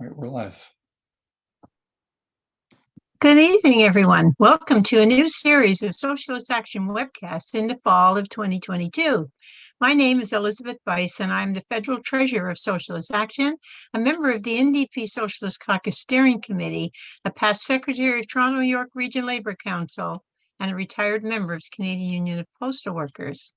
Right, we're live. Good evening, everyone. Welcome to a new series of Socialist Action webcasts in the fall of 2022. My name is Elizabeth Weiss, and I'm the Federal Treasurer of Socialist Action, a member of the NDP Socialist Caucus Steering Committee, a past Secretary of Toronto York Region Labour Council, and a retired member of the Canadian Union of Postal Workers.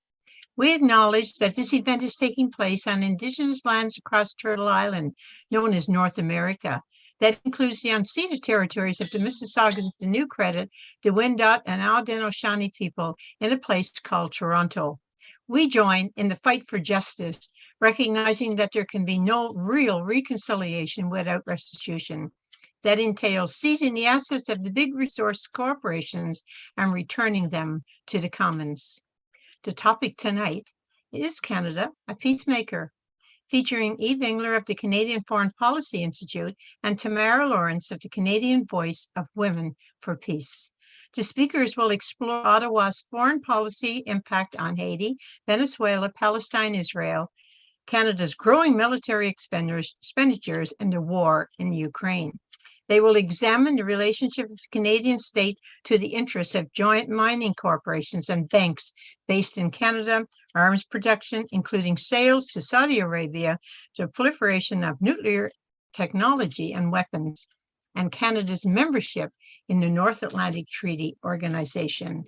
We acknowledge that this event is taking place on Indigenous lands across Turtle Island, known as North America. That includes the unceded territories of the Mississaugas of the New Credit, the Wendat and Haudenosaunee people in a place called Toronto. We join in the fight for justice, recognizing that there can be no real reconciliation without restitution. That entails seizing the assets of the big resource corporations and returning them to the commons. The topic tonight is Canada, a Peacemaker, featuring Yves Engler of the Canadian Foreign Policy Institute and Tamara Lorincz of the Canadian Voice of Women for Peace. The speakers will explore Ottawa's foreign policy impact on Haiti, Venezuela, Palestine, Israel, Canada's growing military expenditures, and the war in Ukraine. They will examine the relationship of the Canadian state to the interests of joint mining corporations and banks based in Canada, arms production, including sales to Saudi Arabia, the proliferation of nuclear technology and weapons, and Canada's membership in the North Atlantic Treaty Organization.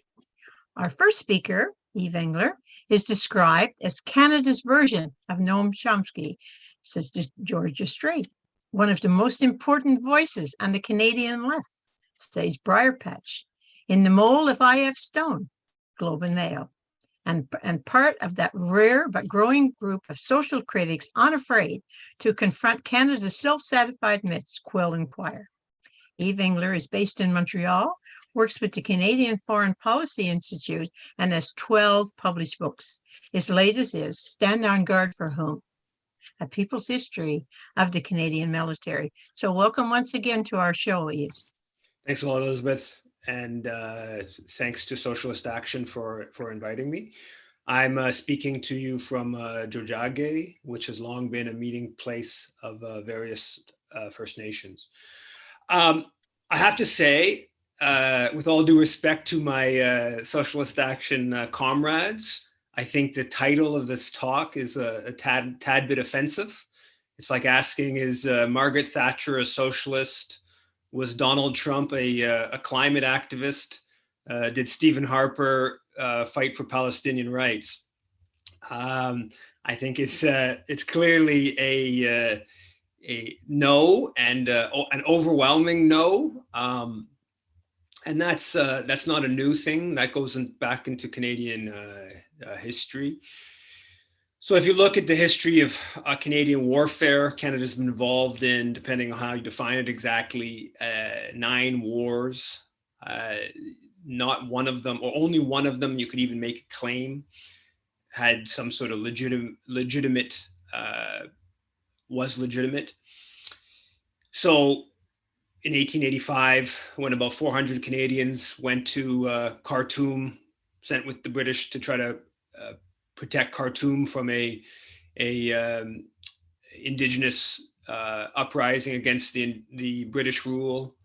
Our first speaker, Yves Engler, is described as Canada's version of Noam Chomsky, says Georgia Strait. One of the most important voices on the Canadian left, says Briarpatch, in the mold of I.F. Stone, Globe and Mail, and part of that rare but growing group of social critics unafraid to confront Canada's self-satisfied myths, Quill and Quire. Yves Engler is based in Montreal, works with the Canadian Foreign Policy Institute, and has 12 published books. His latest is Stand on Guard for Whom? A People's History of the Canadian Military. So welcome once again to our show, Yves. Thanks a lot, Elizabeth. And thanks to Socialist Action for inviting me. I'm speaking to you from Jojage, which has long been a meeting place of various First Nations. I have to say, with all due respect to my Socialist Action comrades, I think the title of this talk is a tad bit offensive. It's like asking, is Margaret Thatcher a socialist? Was Donald Trump a climate activist? Did Stephen Harper fight for Palestinian rights? I think it's clearly a no, and an overwhelming no. And that's not a new thing. That goes back into Canadian history. So if you look at the history of Canadian warfare, Canada's been involved in, depending on how you define it exactly, 9 wars. Not one of them, or only one of them, you could even make a claim, had some sort of legitimate. So in 1885, when about 400 Canadians went to Khartoum, sent with the British to try to protect Khartoum from a indigenous uprising against the British rule.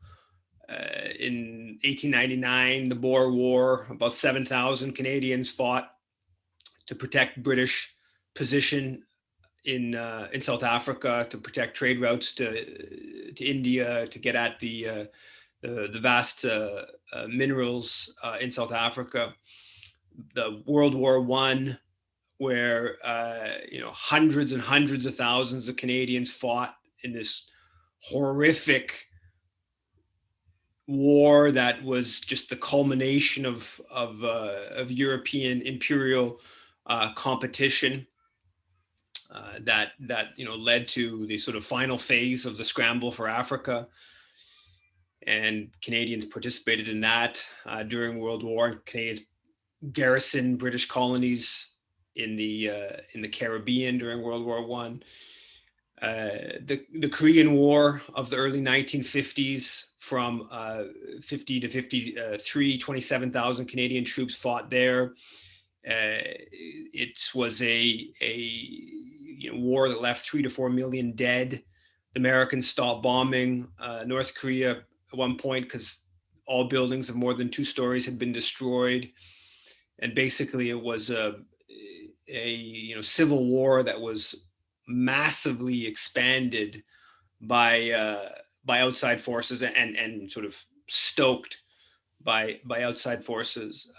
In 1899, the Boer War, about 7,000 Canadians fought to protect British position in South Africa, to protect trade routes to India, to get at the vast minerals in South Africa. The World War I, where hundreds and hundreds of thousands of Canadians fought in this horrific war that was just the culmination of European imperial competition that led to the sort of final phase of the scramble for Africa. And Canadians participated in that during World War. Canadians garrisoned British colonies in the Caribbean during World War I. The Korean War of the early 1950s, from 50 to 53, 27,000 Canadian troops fought there. It was a war that left 3 to 4 million dead, the Americans stopped bombing North Korea at one point because all buildings of more than 2 stories had been destroyed. And basically it was a civil war that was massively expanded by outside forces and sort of stoked by outside forces.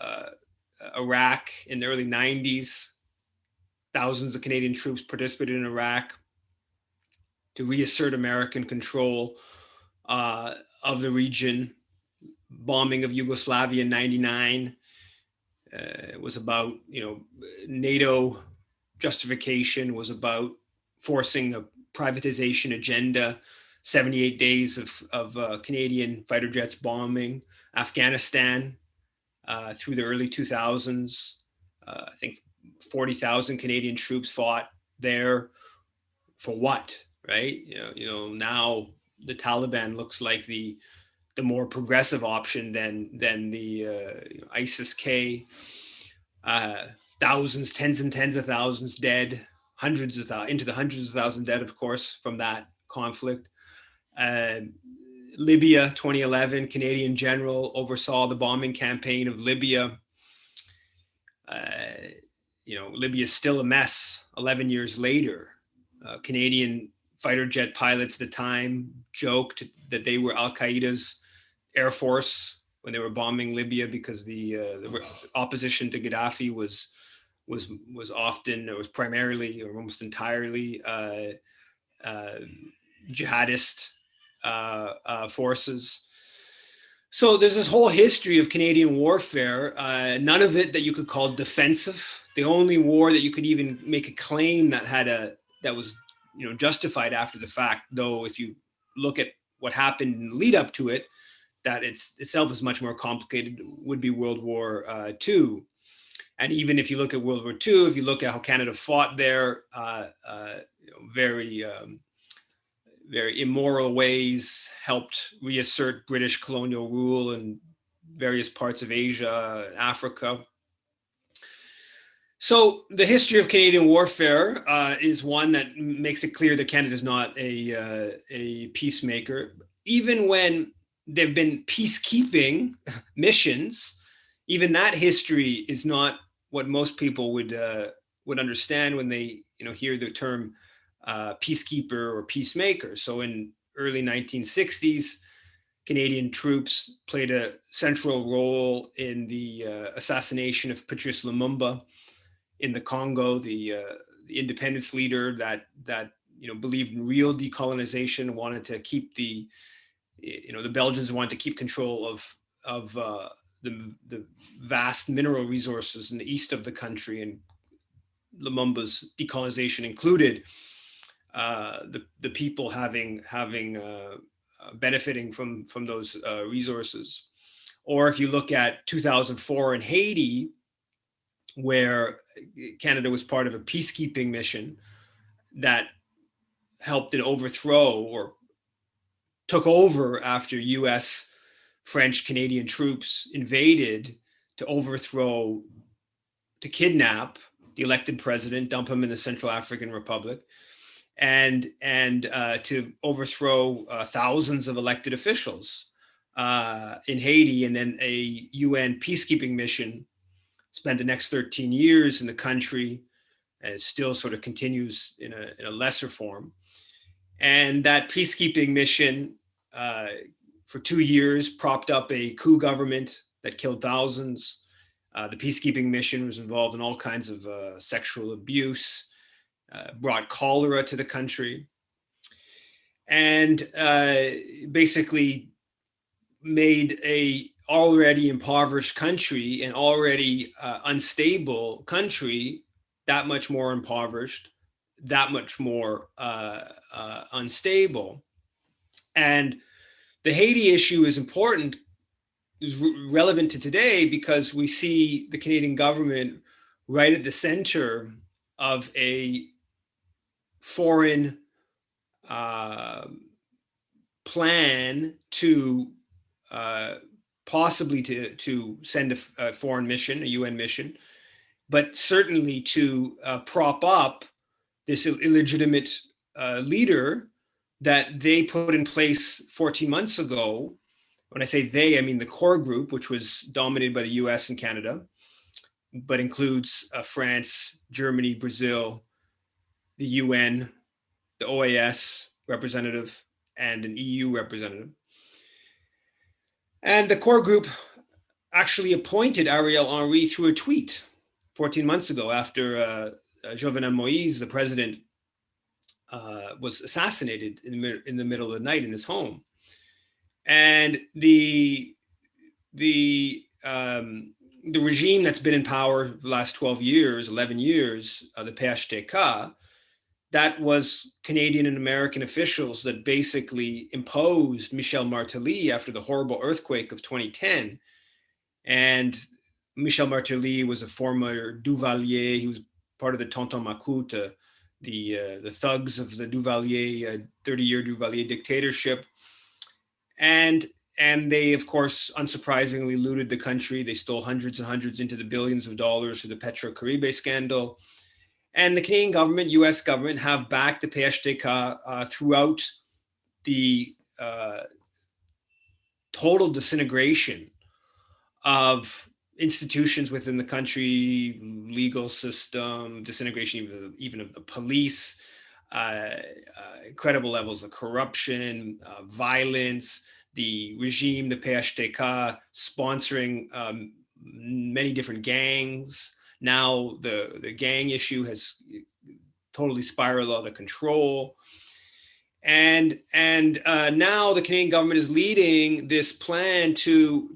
Iraq in the early 90s, thousands of Canadian troops participated in Iraq to reassert American control of the region. Bombing of Yugoslavia in 99 was about, NATO justification was about forcing a privatization agenda. 78 days of Canadian fighter jets bombing Afghanistan through the early 2000s. I think 40,000 Canadian troops fought there for what, right? Now the Taliban looks like the more progressive option than the ISIS-K. Thousands, tens and tens of thousands dead, into the hundreds of thousands dead, of course, from that conflict. Libya, 2011, Canadian general oversaw the bombing campaign of Libya. Libya is still a mess 11 years later. Canadian fighter jet pilots at the time joked that they were Al-Qaeda's air force when they were bombing Libya, because the opposition to Gaddafi was primarily or almost entirely jihadist forces. So there's this whole history of Canadian warfare, none of it that you could call defensive. The only war that you could even make a claim that was justified after the fact, though if you look at what happened in the lead up to it, that itself is much more complicated, would be World War II. And even if you look at World War II, if you look at how Canada fought there, very immoral ways, helped reassert British colonial rule in various parts of Asia, Africa. So the history of Canadian warfare is one that makes it clear that Canada is not a peacemaker. Even when there have been peacekeeping missions, even that history is not what most people would understand when they hear the term peacekeeper or peacemaker. So in early 1960s, Canadian troops played a central role in the assassination of Patrice Lumumba in the Congo, the independence leader that believed in real decolonization, wanted to keep the Belgians wanted to keep control of the vast mineral resources in the east of the country, and Lumumba's decolonization included the people having benefiting from those resources. Or if you look at 2004 in Haiti, where Canada was part of a peacekeeping mission that helped it overthrow or took over after US, French, Canadian troops invaded to overthrow, to kidnap the elected president, dump him in the Central African Republic, and to overthrow thousands of elected officials in Haiti. And then a UN peacekeeping mission spent the next 13 years in the country, and it still sort of continues in a lesser form. And that peacekeeping mission for 2 years propped up a coup government that killed thousands. The peacekeeping mission was involved in all kinds of sexual abuse, brought cholera to the country, and basically made a already impoverished country, an already unstable country, that much more impoverished, that much more unstable. And the Haiti issue is important, is relevant to today, because we see the Canadian government right at the center of a foreign plan to possibly to send a foreign mission, a UN mission, but certainly to prop up this illegitimate leader that they put in place 14 months ago. When I say they, I mean the core group, which was dominated by the US and Canada, but includes France, Germany, Brazil, the UN, the OAS representative, and an EU representative. And the core group actually appointed Ariel Henry through a tweet 14 months ago after Jovenel Moïse, the president, was assassinated in the middle of the night in his home. And the regime that's been in power the last 12 years, 11 years, the PHTK, that was Canadian and American officials that basically imposed Michel Martelly after the horrible earthquake of 2010. And Michel Martelly was a former Duvalier. He was part of the Tonton Macoute, the thugs of the Duvalier, 30-year Duvalier dictatorship. And they, of course, unsurprisingly looted the country. They stole hundreds and hundreds into the billions of dollars through the Petro-Caribe scandal. And the Canadian government, US government, have backed the PHTK throughout the total disintegration of institutions within the country, legal system, disintegration even of the police, incredible levels of corruption, violence, the regime, the PHTK, sponsoring many different gangs. Now the gang issue has totally spiraled out of control. And now the Canadian government is leading this plan to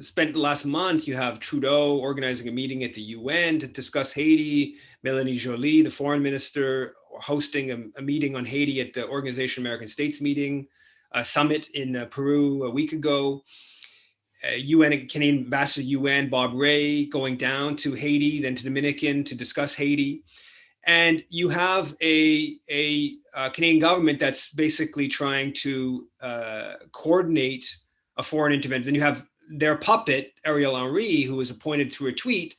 spend the last month. You have Trudeau organizing a meeting at the UN to discuss Haiti. Mélanie Joly, the foreign minister, hosting a meeting on Haiti at the Organization of American States meeting, a summit in Peru a week ago. UN Canadian Ambassador UN Bob Ray going down to Haiti, then to Dominican to discuss Haiti. And you have a Canadian government that's basically trying to coordinate a foreign intervention. Then you have their puppet, Ariel Henry, who was appointed through a tweet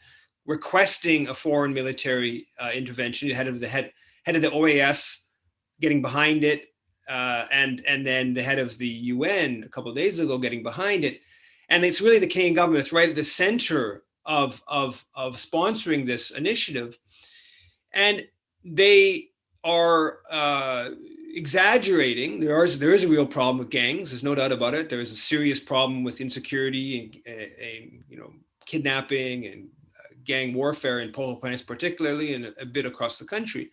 requesting a foreign military intervention, head of the OAS getting behind it, and then the head of the UN a couple of days ago getting behind it. And it's really the Canadian government that's right at the center of sponsoring this initiative. And they are exaggerating. There is a real problem with gangs. There's no doubt about it. There is a serious problem with insecurity and kidnapping and gang warfare in Port-au-Prince, particularly, and a bit across the country.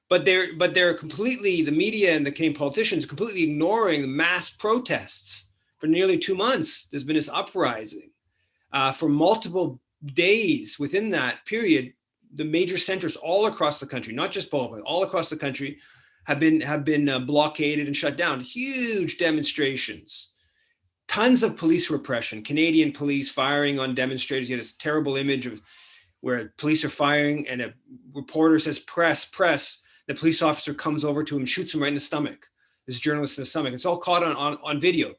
But they're completely, the media and the Canadian politicians, completely ignoring the mass protests. For nearly 2 months, there's been this uprising. For multiple days within that period, the major centers all across the country, not just Port-au-Prince, all across the country, have been blockaded and shut down. Huge demonstrations, tons of police repression. Canadian police firing on demonstrators. You had this terrible image of where police are firing, and a reporter says, "Press, press." The police officer comes over to him, shoots him right in the stomach. This journalist in the stomach. It's all caught on video.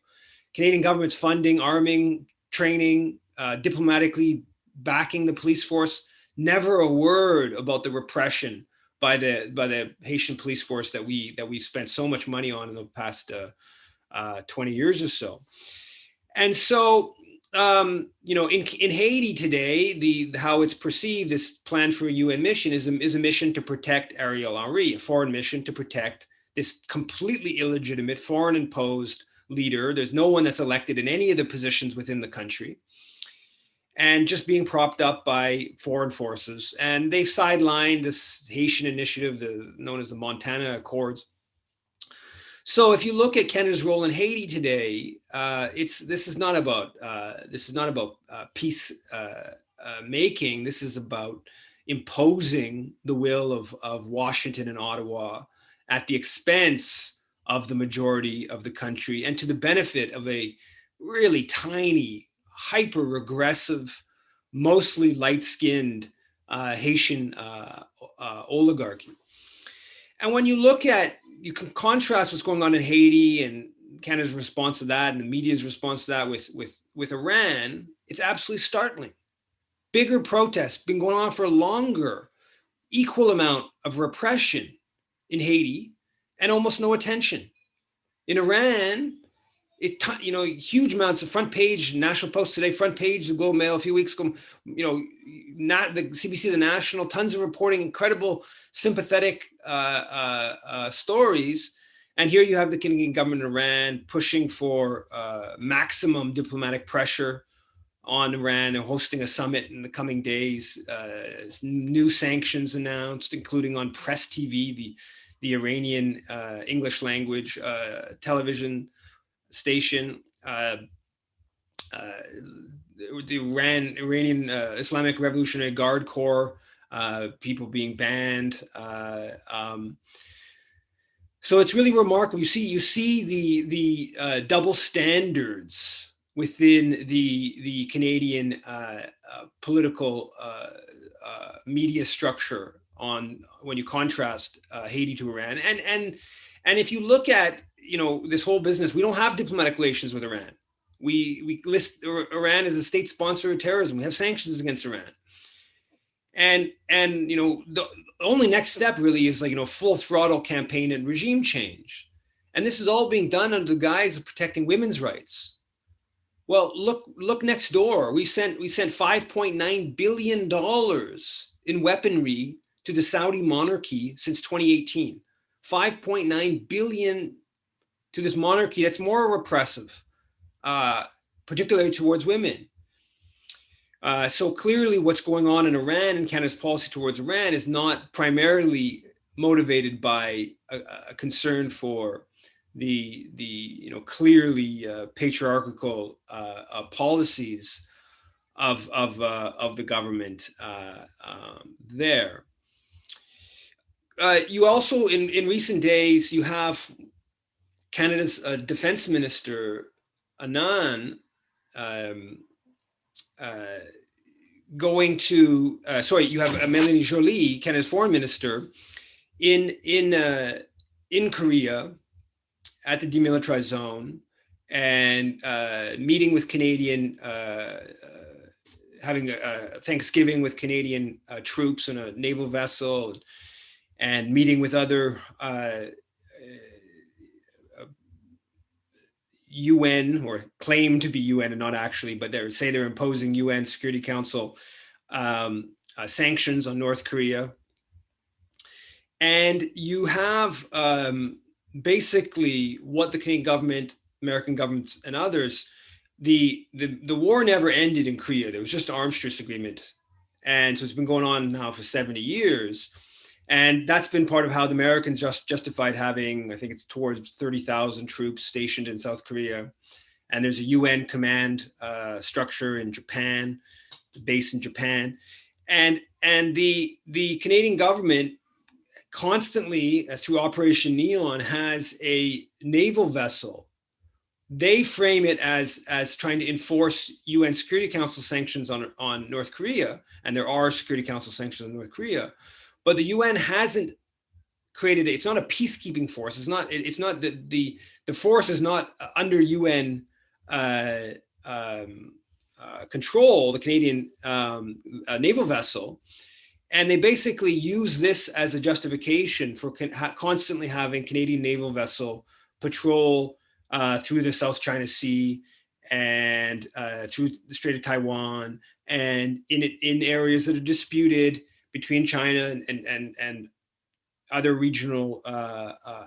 Canadian government's funding, arming, training, diplomatically backing the police force. Never a word about the repression by the Haitian police force that we spent so much money on in the past 20 years or so. And so, in Haiti today, how it's perceived, this plan for a UN mission is a mission to protect Ariel Henry, a foreign mission to protect this completely illegitimate, foreign imposed leader. There's no one that's elected in any of the positions within the country, and just being propped up by foreign forces. And they sidelined this Haitian initiative, known as the Montana Accords. So if you look at Canada's role in Haiti today, this is not about peace making. This is about imposing the will of Washington and Ottawa at the expense of the majority of the country, and to the benefit of a really tiny, hyper regressive, mostly light-skinned Haitian oligarchy. And when you can contrast what's going on in Haiti and Canada's response to that and the media's response to that with Iran, it's absolutely startling. Bigger protests been going on for longer, equal amount of repression in Haiti, and almost no attention. In Iran, huge amounts of front page, National Post today, front page, the Globe Mail a few weeks ago, not the CBC, the National, tons of reporting, incredible, sympathetic stories. And here you have the Canadian government in Iran pushing for maximum diplomatic pressure on Iran. They're hosting a summit in the coming days. New sanctions announced, including on Press TV, the Iranian English language television station. The Iranian Islamic Revolutionary Guard Corps, people being banned. So it's really remarkable. You see the double standards within the Canadian political media structure when you contrast Haiti to Iran. And if you look at this whole business, we don't have diplomatic relations with Iran. We list Iran as a state sponsor of terrorism. We have sanctions against Iran. And the only next step really is full throttle campaign and regime change. And this is all being done under the guise of protecting women's rights. Well, look next door. We sent $5.9 billion in weaponry to the Saudi monarchy since 2018. $5.9 billion to this monarchy that's more repressive, particularly towards women. So clearly what's going on in Iran and Canada's policy towards Iran is not primarily motivated by a concern for the clearly patriarchal policies of the government there. You also, in recent days, you have Canada's defense minister, Anand, going to, you have Melanie Joly, Canada's foreign minister, in Korea at the demilitarized zone, and meeting with Canadian, having a Thanksgiving with Canadian troops on a naval vessel, and meeting with other UN, or claim to be UN and not actually, but they're imposing UN Security Council sanctions on North Korea. And you have basically what the Canadian government, American governments, and others, the war never ended in Korea. There was just an arms truce agreement. And so it's been going on now for 70 years. And that's been part of how the Americans justified having, I think it's towards 30,000 troops stationed in South Korea. And there's a UN command structure in Japan, based in Japan. And the Canadian government constantly, through Operation Neon, has a naval vessel. They frame it as trying to enforce UN Security Council sanctions on North Korea. And there are Security Council sanctions on North Korea. But the UN hasn't created it's not a peacekeeping force. It's not the force is not under UN control, the Canadian naval vessel. And they basically use this as a justification for constantly having Canadian naval vessel patrol through the South China Sea and through the Strait of Taiwan, and in areas that are disputed between China and other regional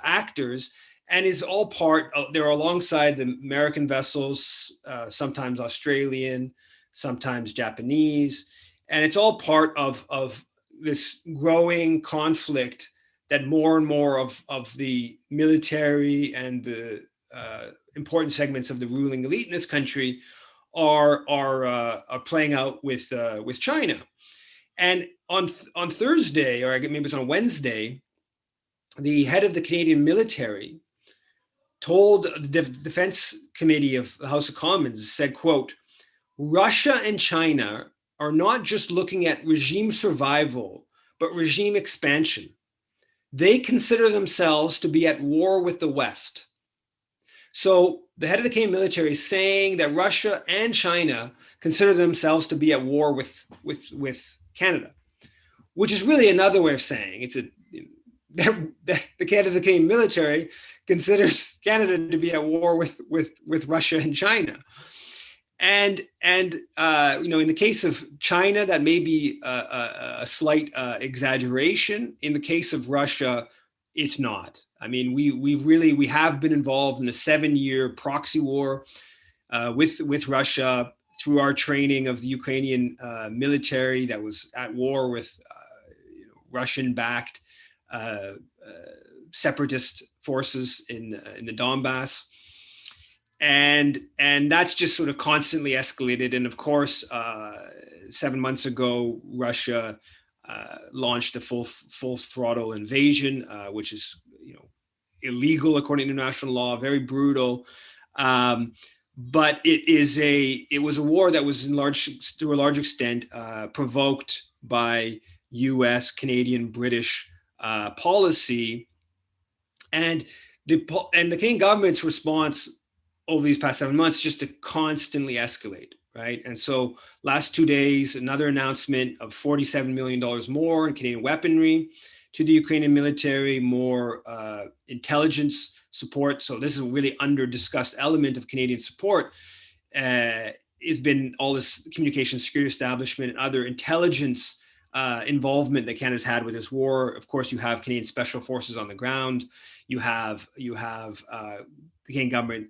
actors, and is all part of, they're alongside the American vessels, sometimes Australian, sometimes Japanese, and it's all part of this growing conflict that more and more of the military and the important segments of the ruling elite in this country are playing out with China. And on Thursday, or maybe it was on Wednesday, the head of the Canadian military told the Defense Committee of the House of Commons, said, quote, "Russia and China are not just looking at regime survival, but regime expansion. They consider themselves to be at war with the West." So the head of the Canadian military is saying that Russia and China consider themselves to be at war with Canada, which is really another way of saying the Canadian military considers Canada to be at war with Russia and China. And in the case of China, that may be a slight exaggeration. In the case of Russia, it's not. I mean, we have been involved in a 7-year proxy war with Russia through our training of the Ukrainian military that was at war with Russian-backed separatist forces in the Donbass. And that's just sort of constantly escalated. And of course, 7 months ago, Russia launched a full throttle invasion, which is illegal according to international law, very brutal. But it was a war that was to a large extent provoked by U.S., Canadian, British policy, and the Canadian government's response over these past 7 months just to constantly escalate, right? And so last 2 days, another announcement of $47 million more in Canadian weaponry to the Ukrainian military, more intelligence support. So this is a really under-discussed element of Canadian support. Has been all this communication security establishment and other intelligence involvement that Canada's had with this war. Of course, you have Canadian special forces on the ground. You have the Canadian government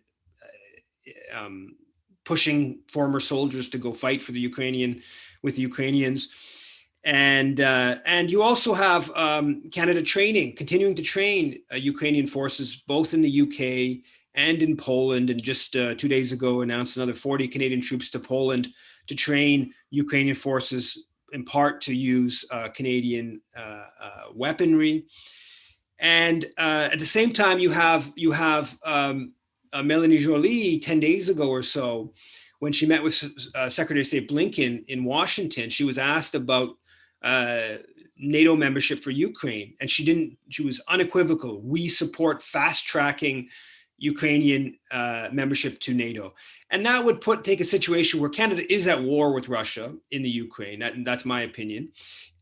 pushing former soldiers to go fight for the Ukrainians, and you also have Canada continuing to train Ukrainian forces both in the UK and in Poland, and just 2 days ago announced another 40 Canadian troops to Poland to train Ukrainian forces, in part to use Canadian weaponry. And at the same time, you have Melanie Joly 10 days ago or so, when she met with Secretary of State Blinken in Washington. She was asked about NATO membership for Ukraine, and she was unequivocal. We support fast tracking Ukrainian membership to NATO. And that would take a situation where Canada is at war with Russia in the Ukraine. That's my opinion.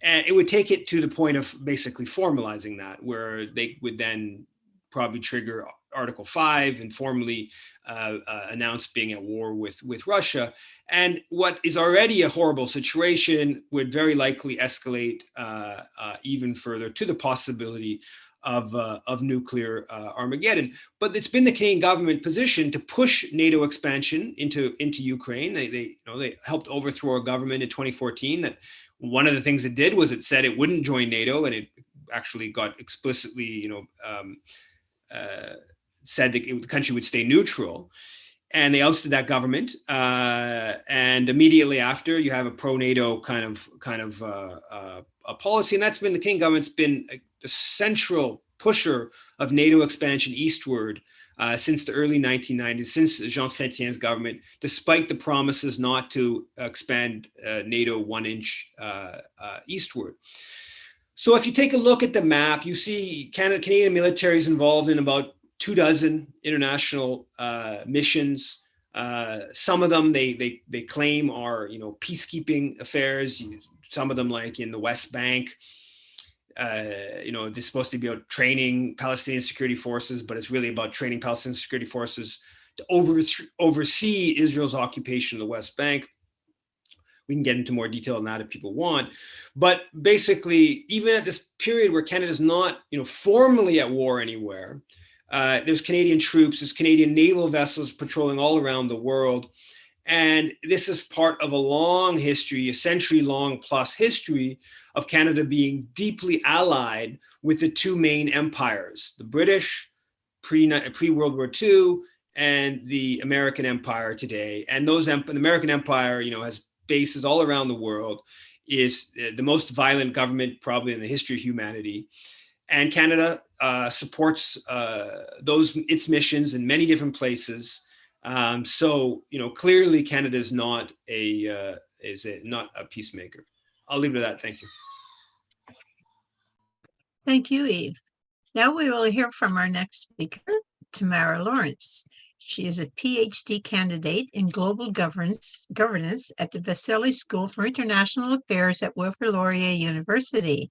And it would take it to the point of basically formalizing that, where they would then probably trigger Article 5 and formally announce being at war with Russia. And what is already a horrible situation would very likely escalate even further to the possibility of nuclear Armageddon. But it's been the Canadian government position to push NATO expansion into Ukraine. They helped overthrow a government in 2014 that one of the things it did was it said it wouldn't join NATO, and it actually got explicitly said that the country would stay neutral, and they ousted that government. And immediately after, you have a pro-NATO kind of a policy, and that's been the Canadian government's been the central pusher of NATO expansion eastward since the early 1990s, since Jean Chrétien's government, despite the promises not to expand NATO 1 inch eastward. So if you take a look at the map, you see Canadian military is involved in about 24 international missions. Some of them they claim are peacekeeping affairs. Some of them, like in the West Bank, they're supposed to be about training Palestinian security forces, but it's really about training Palestinian security forces to oversee Israel's occupation of the West Bank. We can get into more detail on that if people want. But basically, even at this period where Canada's not, formally at war anywhere, there's Canadian troops, there's Canadian naval vessels patrolling all around the world. And this is part of a long history, a century-long plus history of Canada being deeply allied with the two main empires, the British pre-World War II and the American Empire today. And the American Empire, has bases all around the world, is the most violent government probably in the history of humanity. And Canada supports its missions in many different places. So clearly Canada is not a peacemaker. I'll leave it at that. Thank you. Thank you, Yves. Now we will hear from our next speaker, Tamara Lorincz. She is a PhD candidate in global governance at the Vasily School for International Affairs at Wilfrid Laurier University.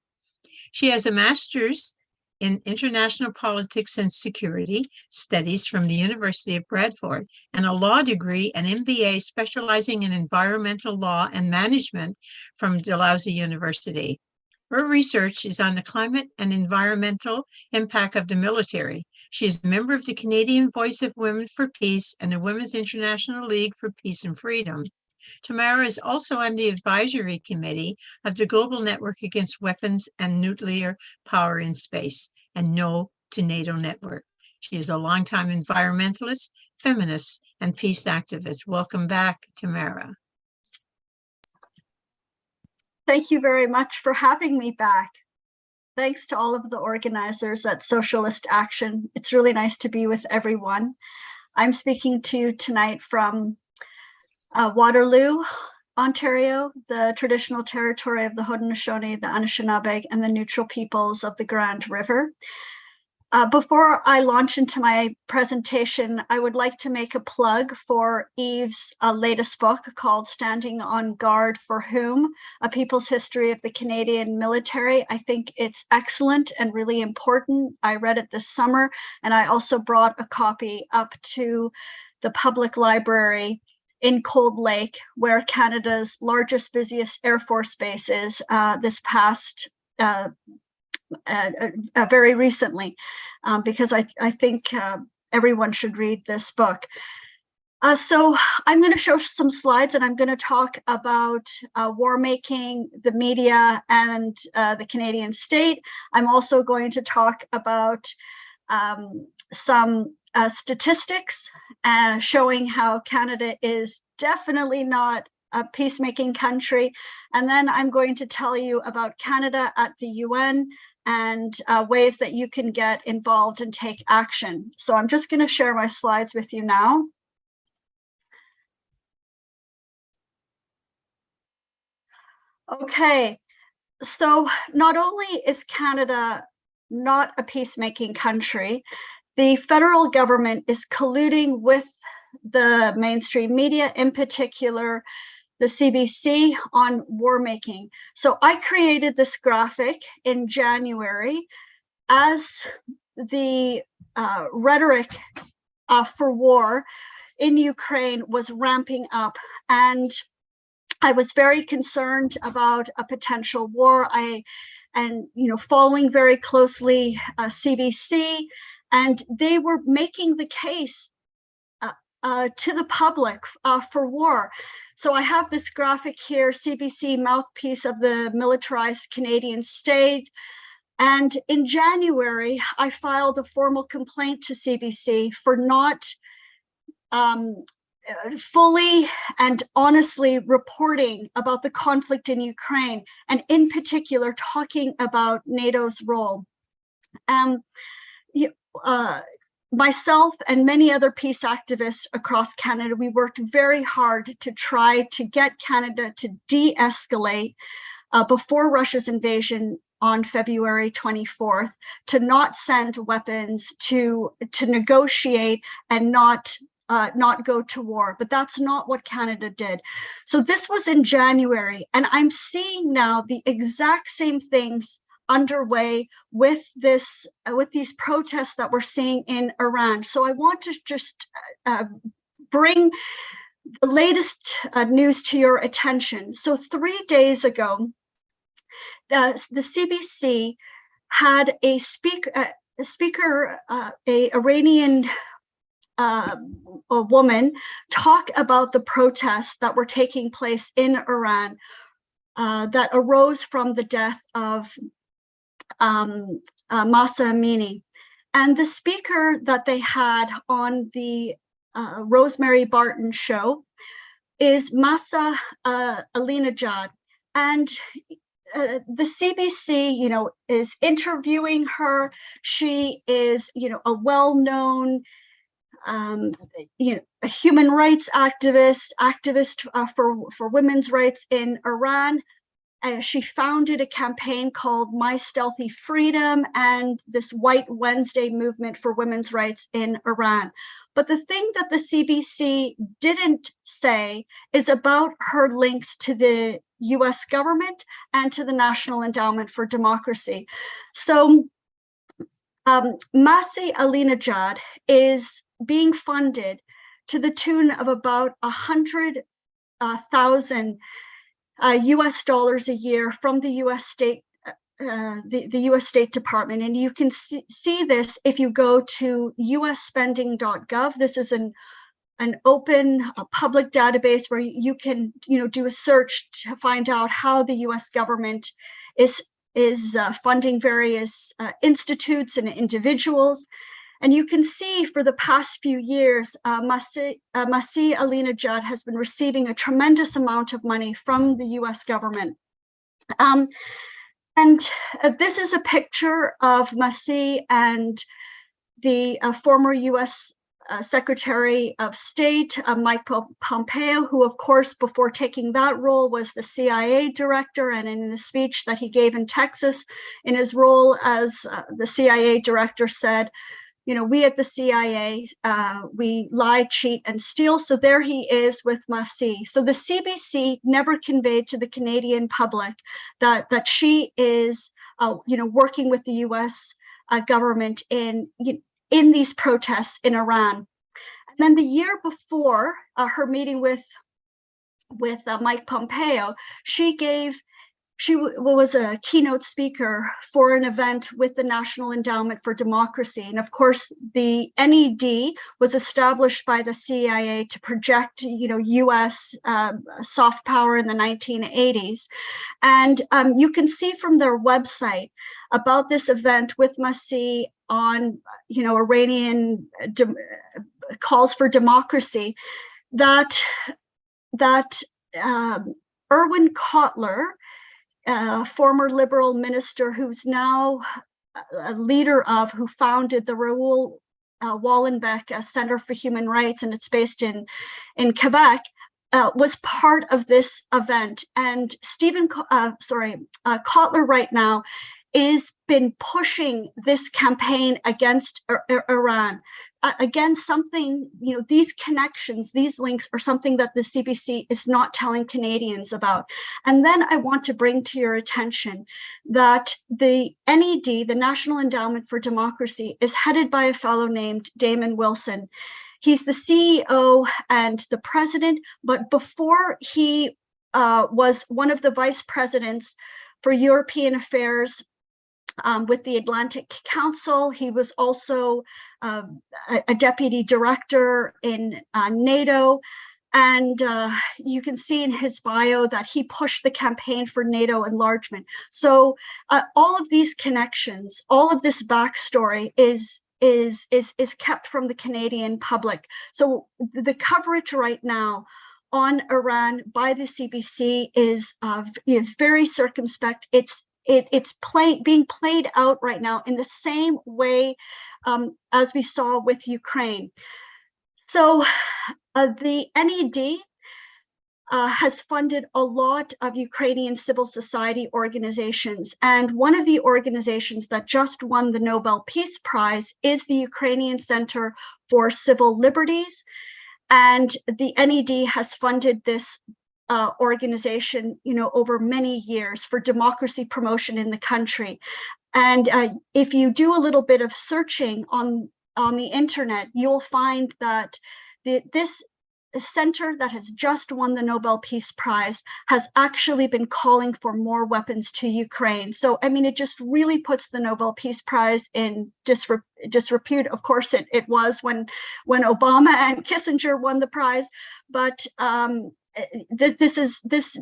She has a master's in International Politics and Security Studies from the University of Bradford, and a law degree and MBA specializing in environmental law and management from Dalhousie University. Her research is on the climate and environmental impact of the military. She is a member of the Canadian Voice of Women for Peace and the Women's International League for Peace and Freedom. Tamara is also on the advisory committee of the Global Network Against Weapons and Nuclear Power in Space and No to NATO Network. She is a longtime environmentalist, feminist, and peace activist. Welcome back, Tamara. Thank you very much for having me back. Thanks to all of the organizers at Socialist Action. It's really nice to be with everyone. I'm speaking to you tonight from Waterloo, Ontario, the traditional territory of the Haudenosaunee, the Anishinaabe, and the neutral peoples of the Grand River. Before I launch into my presentation, I would like to make a plug for Yves' latest book called Standing on Guard for Whom? A People's History of the Canadian Military. I think it's excellent and really important. I read it this summer, and I also brought a copy up to the public library in Cold Lake, where Canada's largest, busiest Air Force base is this past very recently, because I think everyone should read this book. So I'm going to show some slides, and I'm going to talk about war making, the media, and the Canadian state. I'm also going to talk about some statistics showing how Canada is definitely not a peacemaking country. And then I'm going to tell you about Canada at the UN and ways that you can get involved and take action. So I'm just going to share my slides with you now. Okay, so not only is Canada not a peacemaking country, the federal government is colluding with the mainstream media, in particular the CBC, on war making. So I created this graphic in January as the rhetoric for war in Ukraine was ramping up, and I was very concerned about a potential war. Following very closely CBC, and they were making the case to the public for war. So I have this graphic here, CBC mouthpiece of the militarized Canadian state. And in January, I filed a formal complaint to CBC for not fully and honestly reporting about the conflict in Ukraine, and in particular, talking about NATO's role. Myself and many other peace activists across Canada, we worked very hard to try to get Canada to de-escalate before Russia's invasion on February 24th, to not send weapons, to negotiate and not go to war. But that's not what Canada did. So this was in January, and I'm seeing now the exact same things underway with these protests that we're seeing in Iran. So I want to just bring the latest news to your attention. So 3 days ago, the CBC had a Iranian a woman talk about the protests that were taking place in Iran that arose from the death of Mahsa Amini. And the speaker that they had on the Rosemary Barton show is Mahsa Ahmadinejad. And the CBC, is interviewing her. She is, a well-known, a human rights activist for women's rights in Iran. She founded a campaign called My Stealthy Freedom and this White Wednesday movement for women's rights in Iran. But the thing that the CBC didn't say is about her links to the US government and to the National Endowment for Democracy. So Masih Alinejad is being funded to the tune of about 100,000 US dollars a year from the US State the US State Department. And you can see this if you go to usspending.gov. This is an open public database where you can do a search to find out how the US government is funding various institutes and individuals. And you can see for the past few years, Masih Alinejad has been receiving a tremendous amount of money from the US government. And this is a picture of Masih and the former US Secretary of State, Mike Pompeo, who, of course, before taking that role was the CIA director. And in the speech that he gave in Texas, in his role as the CIA director, said, we at the CIA, we lie, cheat, and steal. So there he is with Masih. So the CBC never conveyed to the Canadian public that she is, working with the U.S. Government in these protests in Iran. And then the year before her meeting with Mike Pompeo, she was a keynote speaker for an event with the National Endowment for Democracy. And of course, the NED was established by the CIA to project, US soft power in the 1980s. And you can see from their website about this event with Masih on, Iranian calls for democracy, that Erwin Kotler, former liberal minister who's now a leader who founded the Raoul Wallenbeck Center for Human Rights, and it's based in Quebec, was part of this event. And Kotler right now is been pushing this campaign against Iran. Again, something, these connections, these links are something that the CBC is not telling Canadians about. And then I want to bring to your attention that the NED, the National Endowment for Democracy, is headed by a fellow named Damon Wilson. He's the CEO and the president, but before he was one of the vice presidents for European affairs with the Atlantic Council. He was also a deputy director in NATO. And you can see in his bio that he pushed the campaign for NATO enlargement. So all of these connections, all of this backstory is kept from the Canadian public. So the coverage right now on Iran by the CBC is very circumspect. It's being played out right now in the same way as we saw with Ukraine. So the NED has funded a lot of Ukrainian civil society organizations. And one of the organizations that just won the Nobel Peace Prize is the Ukrainian Center for Civil Liberties. And the NED has funded this organization, over many years for democracy promotion in the country. And if you do a little bit of searching on the internet, you'll find that this center that has just won the Nobel Peace Prize has actually been calling for more weapons to Ukraine. So, it just really puts the Nobel Peace Prize in disrepute. Of course, it was when Obama and Kissinger won the prize, but this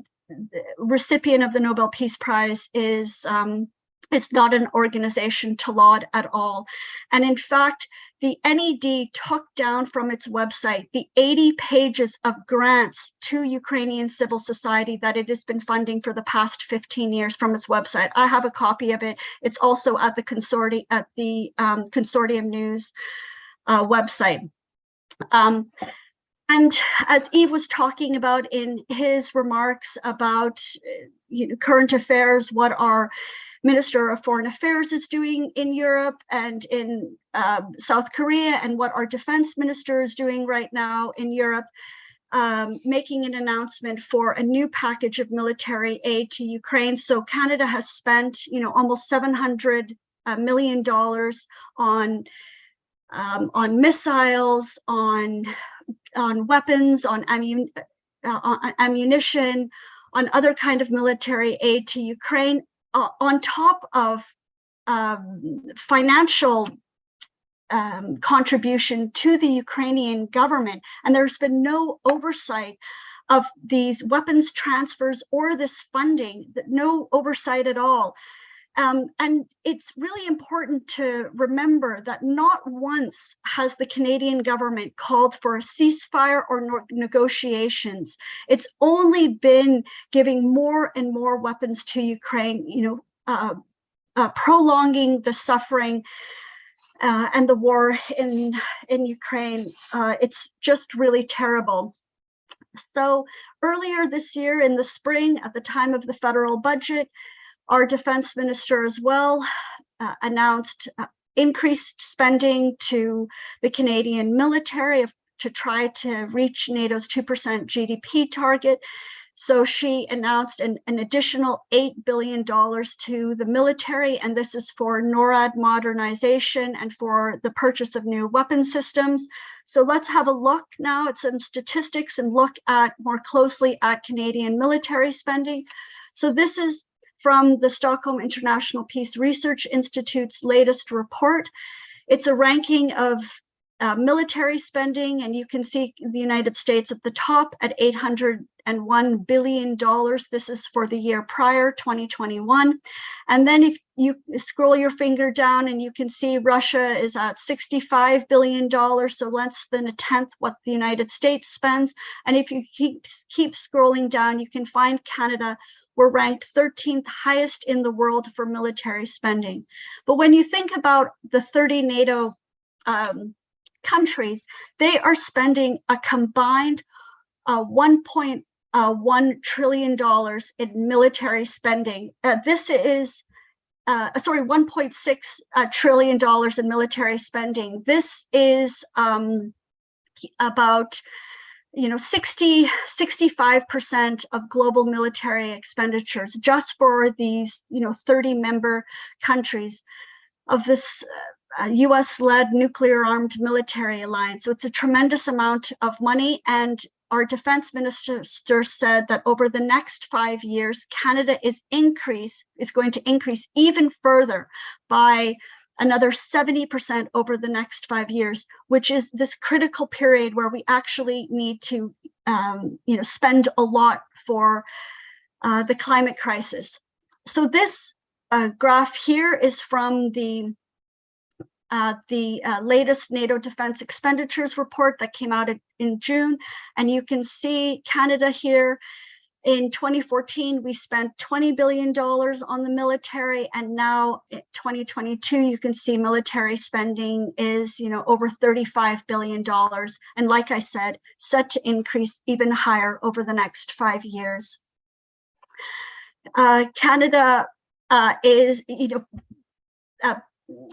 recipient of the Nobel Peace Prize is not an organization to laud at all. And in fact, the NED took down from its website the 80 pages of grants to Ukrainian civil society that it has been funding for the past 15 years from its website. I have a copy of it. It's also at the Consortium News website. And as Yves was talking about in his remarks about current affairs, what our Minister of Foreign Affairs is doing in Europe and in South Korea, and what our defense minister is doing right now in Europe, making an announcement for a new package of military aid to Ukraine. So Canada has spent, almost $700 million on missiles, on weapons, on ammunition, on other kind of military aid to Ukraine, on top of financial contribution to the Ukrainian government. And there's been no oversight of these weapons transfers or this funding, no oversight at all. And it's really important to remember that not once has the Canadian government called for a ceasefire or negotiations. It's only been giving more and more weapons to Ukraine, prolonging the suffering and the war in Ukraine. It's just really terrible. So earlier this year in the spring, at the time of the federal budget, our defense minister as well announced increased spending to the Canadian military to try to reach NATO's 2% GDP target. So she announced an additional $8 billion to the military, and this is for NORAD modernization and for the purchase of new weapon systems. So let's have a look now at some statistics and look at more closely at Canadian military spending. So this is from the Stockholm International Peace Research Institute's latest report. It's a ranking of military spending, and you can see the United States at the top at $801 billion. This is for the year prior, 2021. And then if you scroll your finger down and you can see Russia is at $65 billion, so less than a tenth what the United States spends. And if you keep scrolling down, you can find Canada. We're ranked 13th highest in the world for military spending. But when you think about the 30 NATO countries, they are spending a combined $1.1 trillion in military spending. This is, $1.6 trillion in military spending. This is about 65% of global military expenditures just for these 30 member countries of this US-led nuclear-armed military alliance. So it's a tremendous amount of money, and our defense minister said that over the next 5 years, Canada is going to increase even further by another 70% over the next 5 years, which is this critical period where we actually need to, spend a lot for the climate crisis. So this graph here is from the latest NATO defense expenditures report that came out in June, and you can see Canada here. In 2014, we spent $20 billion on the military, and now in 2022, you can see military spending is, over $35 billion. And like I said, set to increase even higher over the next 5 years. Canada is,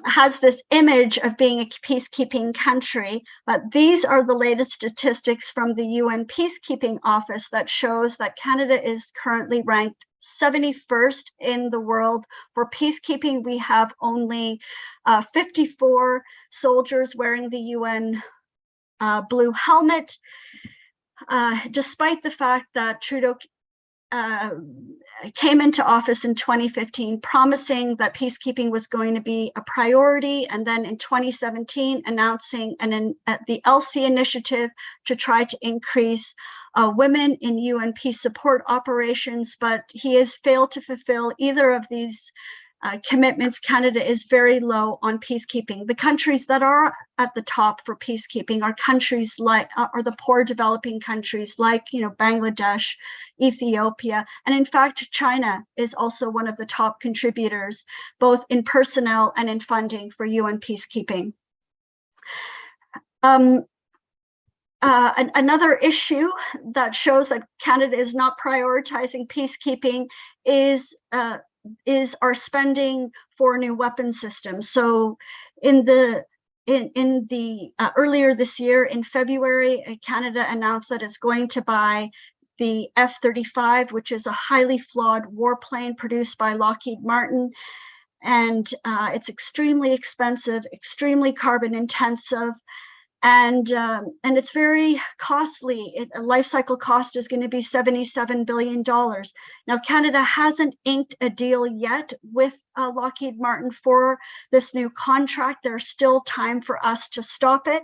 has this image of being a peacekeeping country, but these are the latest statistics from the UN Peacekeeping Office that shows that Canada is currently ranked 71st in the world for peacekeeping. We have only 54 soldiers wearing the UN blue helmet, despite the fact that Trudeau came into office in 2015 promising that peacekeeping was going to be a priority, and then in 2017 announcing the ELSI initiative to try to increase women in UN peace support operations, but he has failed to fulfill either of these commitments. Canada is very low on peacekeeping. The countries that are at the top for peacekeeping are countries like are the poor developing countries like Bangladesh, Ethiopia, and in fact China is also one of the top contributors both in personnel and in funding for UN peacekeeping. Another issue that shows that Canada is not prioritizing peacekeeping is our spending for new weapon systems. So in the earlier this year in February, Canada announced that it's going to buy the F-35, which is a highly flawed warplane produced by Lockheed Martin. and it's extremely expensive, extremely carbon intensive, and it's very costly. A life cycle cost is going to be $77 billion. Now, Canada hasn't inked a deal yet with Lockheed Martin for this new contract. There's still time for us to stop it.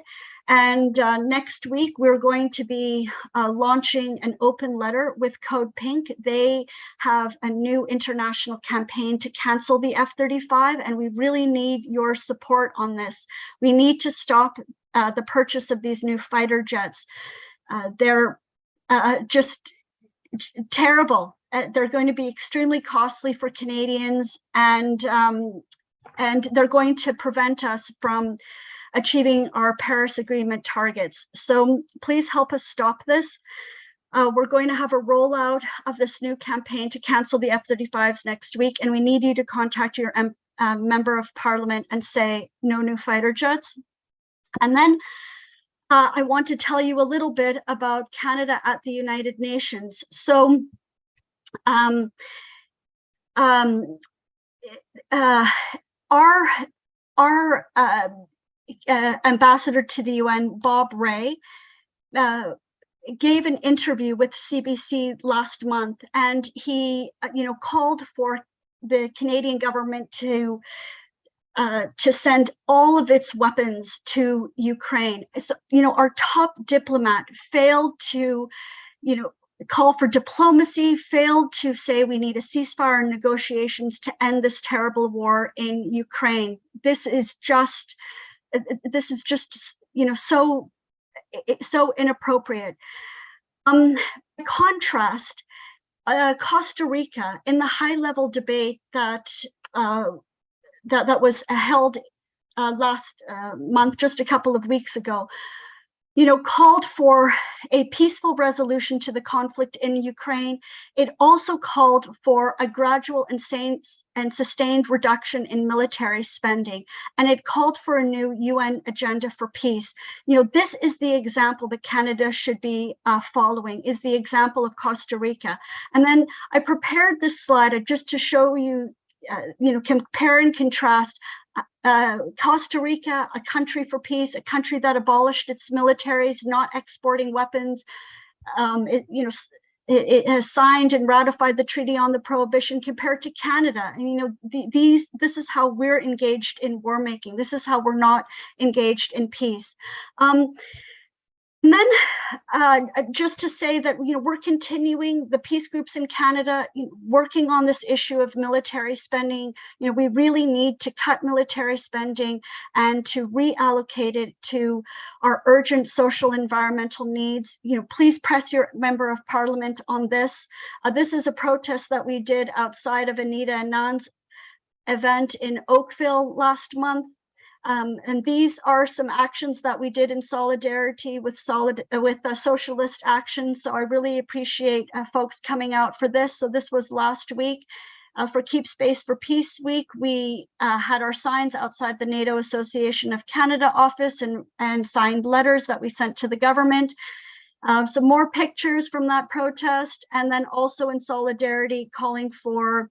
And next week, we're going to be launching an open letter with Code Pink. They have a new international campaign to cancel the F-35, and we really need your support on this. We need to stop the purchase of these new fighter jets. They're just terrible. They're going to be extremely costly for Canadians, and they're going to prevent us from achieving our Paris Agreement targets. So please help us stop this. We're going to have a rollout of this new campaign to cancel the F-35s next week, and we need you to contact your member of parliament and say no new fighter jets. And then I want to tell you a little bit about Canada at the United Nations. So our ambassador to the UN, Bob Ray, gave an interview with CBC last month, and he, called for the Canadian government to send all of its weapons to Ukraine. So, our top diplomat failed to, call for diplomacy, failed to say we need a ceasefire and negotiations to end this terrible war in Ukraine. This is just, so inappropriate. Contrast, Costa Rica, in the high-level debate that was held last month, just a couple of weeks ago, called for a peaceful resolution to the conflict in Ukraine. It also called for a gradual and sustained reduction in military spending, and it called for a new UN agenda for peace. This is the example that Canada should be following, is the example of Costa Rica. And then I prepared this slide just to show you, compare and contrast Costa Rica, a country for peace, a country that abolished its militaries, not exporting weapons. It has signed and ratified the Treaty on the Prohibition, compared to Canada. And, this is how we're engaged in war making. This is how we're not engaged in peace. And then just to say that, we're continuing, the peace groups in Canada, working on this issue of military spending. We really need to cut military spending and to reallocate it to our urgent social environmental needs. Please press your member of parliament on this. This is a protest that we did outside of Anita Anand's event in Oakville last month. And these are some actions that we did in solidarity with Socialist Action. So I really appreciate folks coming out for this. So this was last week. For Keep Space for Peace Week, we had our signs outside the NATO Association of Canada office and signed letters that we sent to the government. Some more pictures from that protest, and then also in solidarity calling for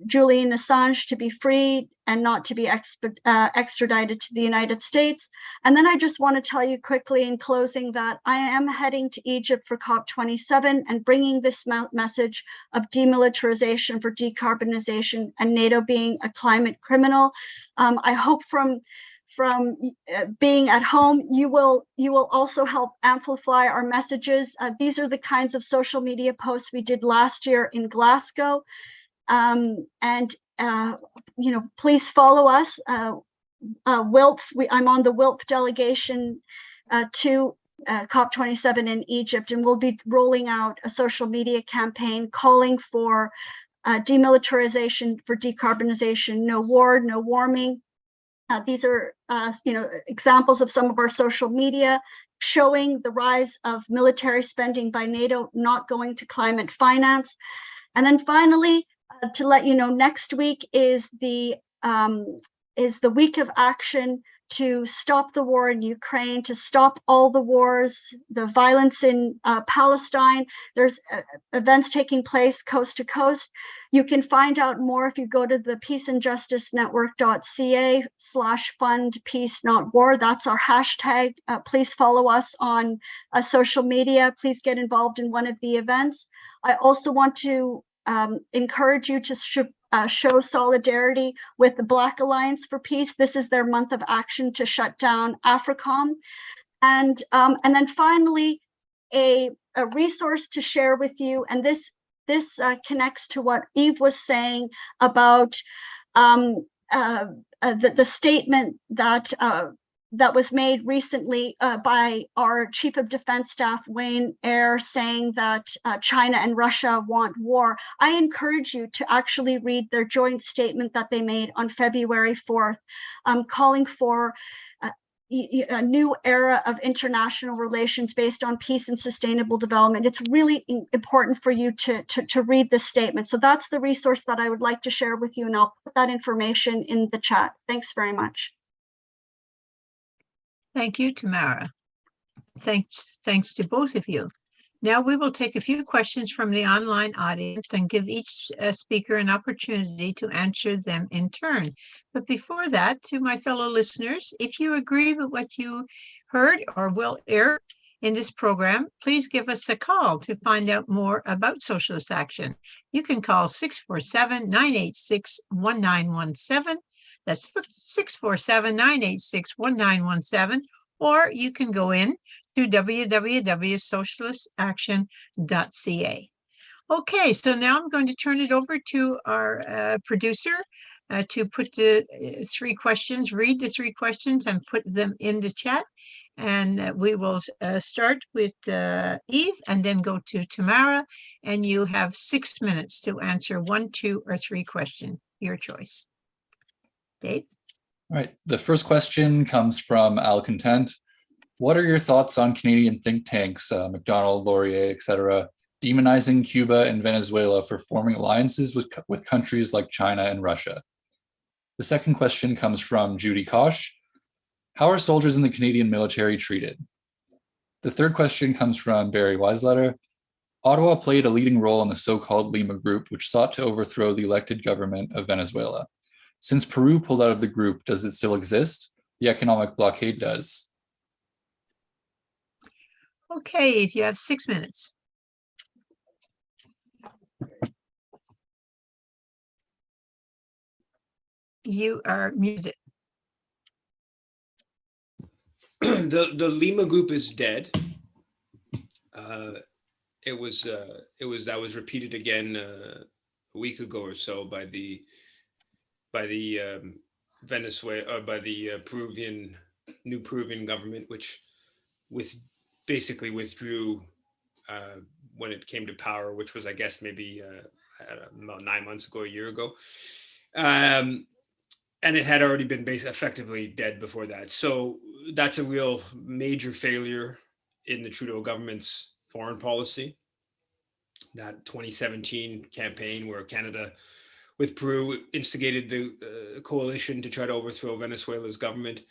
Julian Assange to be freed and not to be extradited to the United States. And then I just want to tell you quickly in closing that I am heading to Egypt for COP27 and bringing this message of demilitarization for decarbonization and NATO being a climate criminal. I hope from being at home, you will also help amplify our messages. These are the kinds of social media posts we did last year in Glasgow. Please follow us. WILP, I'm on the WILP delegation to COP27 in Egypt, and we'll be rolling out a social media campaign calling for demilitarization for decarbonization, no war, no warming. These are, examples of some of our social media showing the rise of military spending by NATO not going to climate finance. And then finally, to let you know, next week is the is the week of action to stop the war in Ukraine, to stop all the wars, the violence in Palestine. There's events taking place coast to coast. You can find out more if you go to the peaceandjusticenetwork.ca/fund peace not war. That's our hashtag. Please follow us on social media. Please get involved in one of the events. I also want to encourage you to show solidarity with the Black Alliance for Peace. This is their month of action to shut down AFRICOM. And then finally, a resource to share with you, and this connects to what Yves was saying about the statement that was made recently by our Chief of Defense Staff, Wayne Eyre, saying that China and Russia want war. I encourage you to actually read their joint statement that they made on February 4th, calling for a new era of international relations based on peace and sustainable development. It's really important for you to read this statement. So that's the resource that I would like to share with you, and I'll put that information in the chat. Thanks very much. Thank you, Tamara. Thanks to both of you. Now we will take a few questions from the online audience and give each speaker an opportunity to answer them in turn. But before that, to my fellow listeners, if you agree with what you heard or will hear in this program, please give us a call to find out more about Socialist Action. You can call 647-986-1917. That's 647-986-1917, or you can go in to www.socialistactioncanada.ca. Okay, so now I'm going to turn it over to our producer to put the read the three questions and put them in the chat. And we will start with Yves and then go to Tamara, and you have 6 minutes to answer 1, 2, or 3 questions, your choice. Dave? All right, the first question comes from Al Content. What are your thoughts on Canadian think tanks, McDonald, Laurier, etc., demonizing Cuba and Venezuela for forming alliances with countries like China and Russia? The second question comes from Judy Kosh. How are soldiers in the Canadian military treated? The third question comes from Barry Weisletter. Ottawa played a leading role in the so-called Lima Group, which sought to overthrow the elected government of Venezuela. Since Peru pulled out of the group, does it still exist? The economic blockade does. Okay, if you have 6 minutes. You are muted. The Lima Group is dead. That was repeated again a week ago or so by the Venezuela, by the new Peruvian government, which basically withdrew when it came to power, which was, I guess, maybe about 9 months ago, a year ago. And it had already been effectively dead before that. So that's a real major failure in the Trudeau government's foreign policy. That 2017 campaign where Canada with Peru instigated the coalition to try to overthrow Venezuela's government.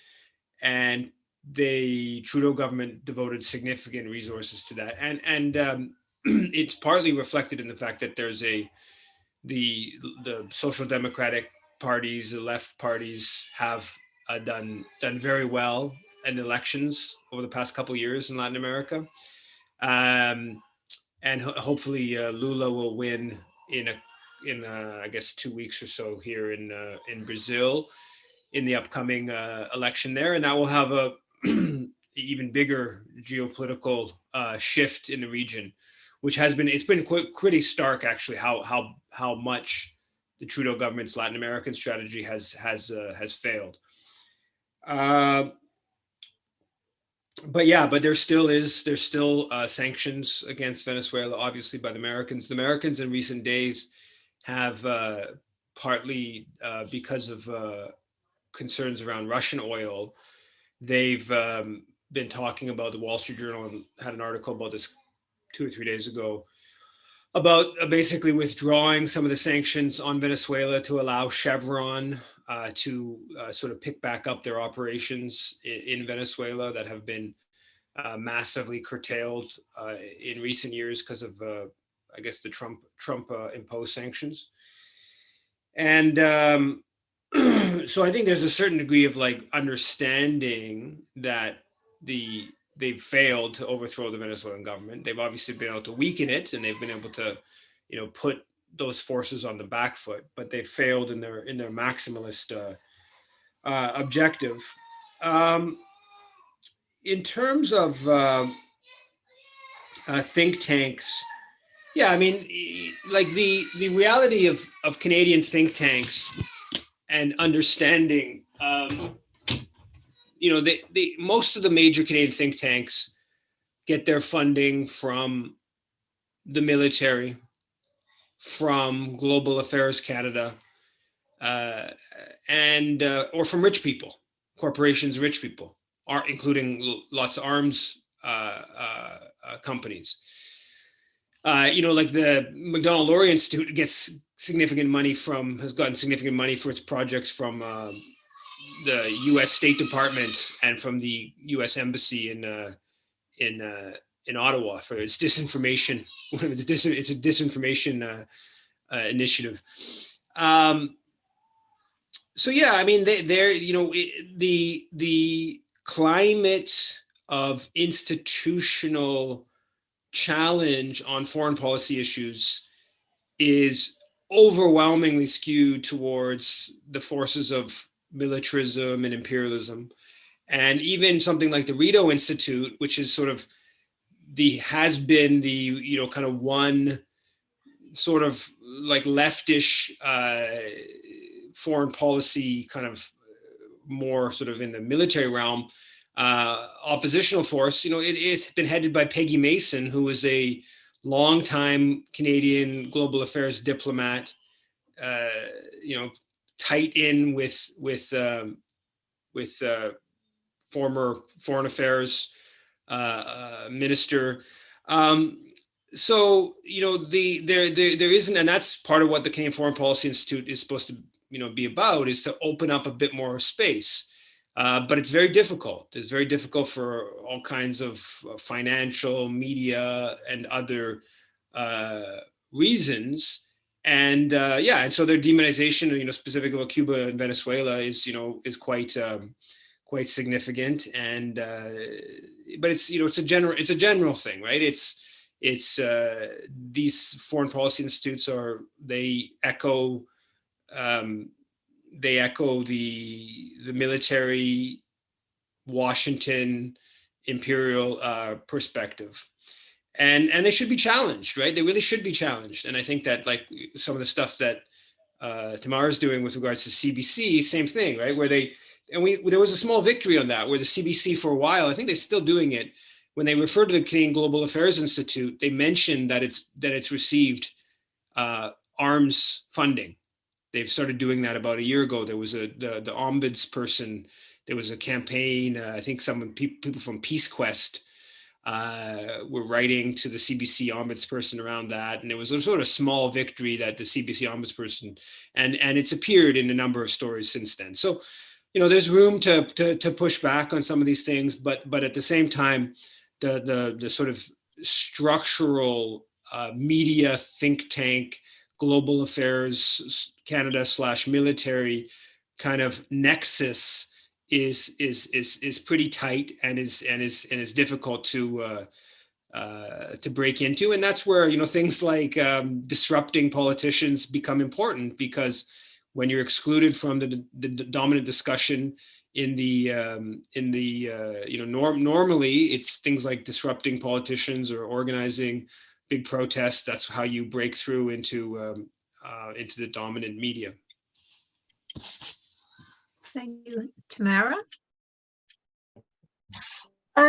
And the Trudeau government devoted significant resources to that. And it's partly reflected in the fact that there's the social democratic parties, the left parties have done very well in elections over the past couple of years in Latin America. And hopefully Lula will win in I guess 2 weeks or so here in Brazil in the upcoming election there, and that will have a even bigger geopolitical shift in the region, which it's been pretty stark actually how much the Trudeau government's Latin American strategy has failed. But there's still sanctions against Venezuela, obviously by the Americans. The Americans in recent days have partly because of concerns around Russian oil, they've been talking about, the Wall Street Journal had an article about this 2 or 3 days ago, about basically withdrawing some of the sanctions on Venezuela to allow Chevron to sort of pick back up their operations in Venezuela that have been massively curtailed in recent years because of, I guess, the Trump imposed sanctions. And so I think there's a certain degree of like understanding that they've failed to overthrow the Venezuelan government. They've obviously been able to weaken it, and they've been able to, put those forces on the back foot, but they failed in their maximalist objective. In terms of think tanks, yeah, I mean, like the reality of Canadian think tanks and understanding, most of the major Canadian think tanks get their funding from the military, from Global Affairs Canada, and or from rich people, corporations, rich people, including lots of arms companies. Like the Macdonald Laurier Institute has gotten significant money for its projects from the U.S. State Department and from the U.S. Embassy in Ottawa for its disinformation. It's a disinformation initiative. So yeah, I mean, the climate of institutional challenge on foreign policy issues is overwhelmingly skewed towards the forces of militarism and imperialism. And even something like the Rideau Institute, which is sort of has been the kind of one sort of like leftish foreign policy kind of more sort of in the military realm oppositional force. It's been headed by Peggy Mason, who was a longtime Canadian global affairs diplomat, tight in with former foreign affairs minister. So there isn't, and that's part of what the Canadian Foreign Policy Institute is supposed to be about, is to open up a bit more space. But it's very difficult. It's very difficult for all kinds of financial, media, and other reasons. And and so their demonization, specifically about Cuba and Venezuela, is quite significant. And but it's it's a general thing, right? It's these foreign policy institutes they echo the military Washington imperial perspective, and they should be challenged, right? They really should be challenged. And I think that like some of the stuff that Tamara is doing with regards to CBC, same thing, right? Where there was a small victory on that, where the CBC for a while, I think they're still doing it, when they refer to the Canadian Global Affairs Institute, they mention that it's received arms funding. They've started doing that about a year ago. There was the ombudsperson. There was a campaign. I think people from Peace Quest were writing to the CBC ombudsperson around that, and it was a sort of small victory that the CBC ombudsperson, and it's appeared in a number of stories since then. So, there's room to push back on some of these things, but at the same time, the sort of structural media think tank, global affairs Canada / military kind of nexus is pretty tight and is difficult to break into. And that's where things like disrupting politicians become important, because when you're excluded from the dominant discussion normally it's things like disrupting politicians or organizing big protests. That's how you break through into the dominant media. Thank you. Tamara?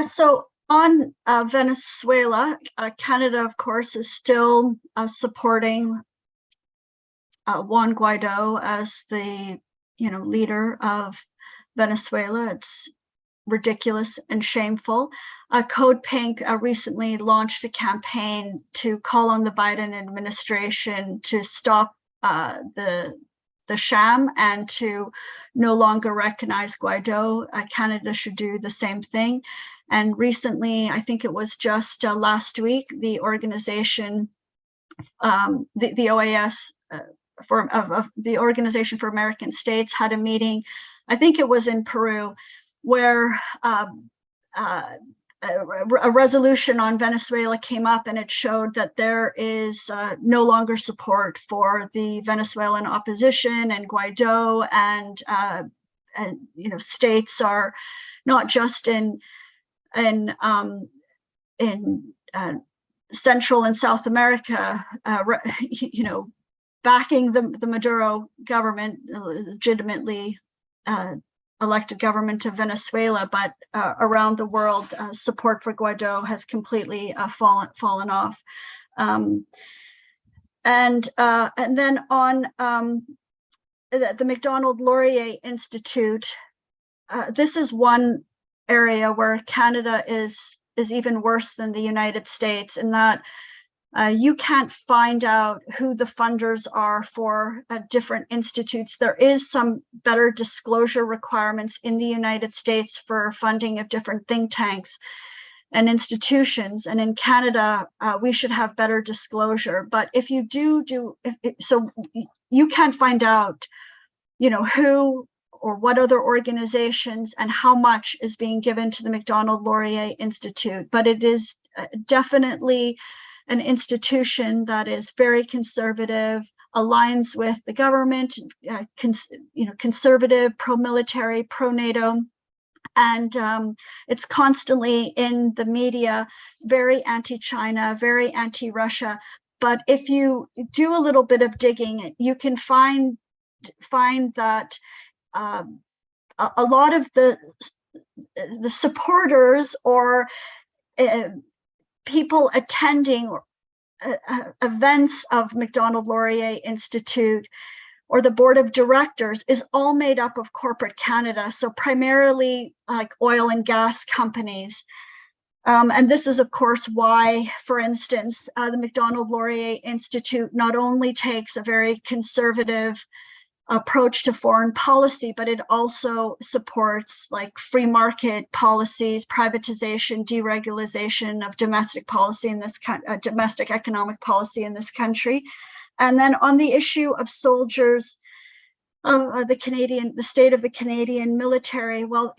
So on Venezuela, Canada, of course, is still supporting Juan Guaido as the leader of Venezuela. It's ridiculous and shameful. Code Pink recently launched a campaign to call on the Biden administration to stop the sham and to no longer recognize Guaido. Canada should do the same thing. And recently, I think it was just last week, the organization, the OAS, the Organization for American States, had a meeting, I think it was in Peru, where a resolution on Venezuela came up, and it showed that there is no longer support for the Venezuelan opposition and Guaido, and states are not just in Central and South America, backing the Maduro government, legitimately elected government of Venezuela, but around the world, support for Guaido has completely fallen off. And then on the Macdonald-Laurier Institute, this is one area where Canada is even worse than the United States, in that you can't find out who the funders are for different institutes. There is some better disclosure requirements in the United States for funding of different think tanks and institutions. And in Canada, we should have better disclosure. But if you so you can't find out, who or what other organizations and how much is being given to the Macdonald-Laurier Institute. But it is definitely an institution that is very conservative, aligns with the government, conservative, pro-military, pro-NATO, and it's constantly in the media, very anti-China, very anti-Russia. But if you do a little bit of digging, you can find that a lot of the supporters or people attending events of Macdonald-Laurier Institute or the board of directors is all made up of corporate Canada, so primarily like oil and gas companies. And this is, of course, why, for instance, the Macdonald-Laurier Institute not only takes a very conservative approach to foreign policy, but it also supports like free market policies, privatization, deregulation of domestic policy in this domestic economic policy in this country. And then on the issue of soldiers, the state of the Canadian military, well,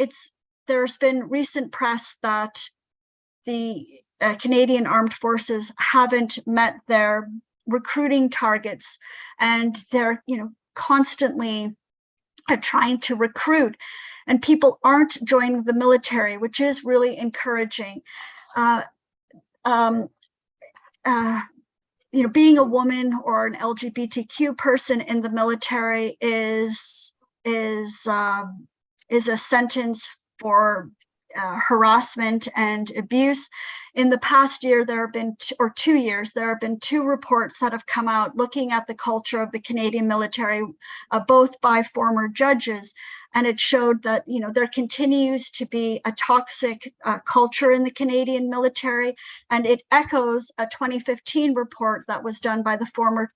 there's been recent press that the Canadian Armed Forces haven't met their recruiting targets, and they're constantly trying to recruit, and people aren't joining the military, which is really encouraging. Being a woman or an LGBTQ person in the military is a sentence for harassment and abuse. In the past year, there have been 2 years, there have been 2 reports that have come out looking at the culture of the Canadian military, both by former judges. And it showed that, there continues to be a toxic culture in the Canadian military. And it echoes a 2015 report that was done by the former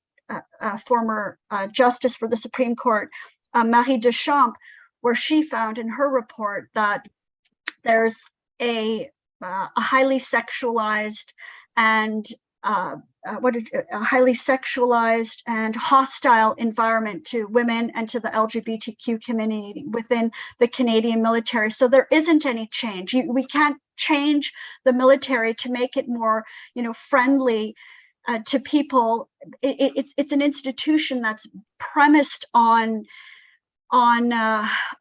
Justice for the Supreme Court, Marie Deschamps, where she found in her report that there's a highly sexualized and hostile environment to women and to the LGBTQ community within the Canadian military. So there isn't any change. We can't change the military to make it more, friendly to people. It's an institution that's premised on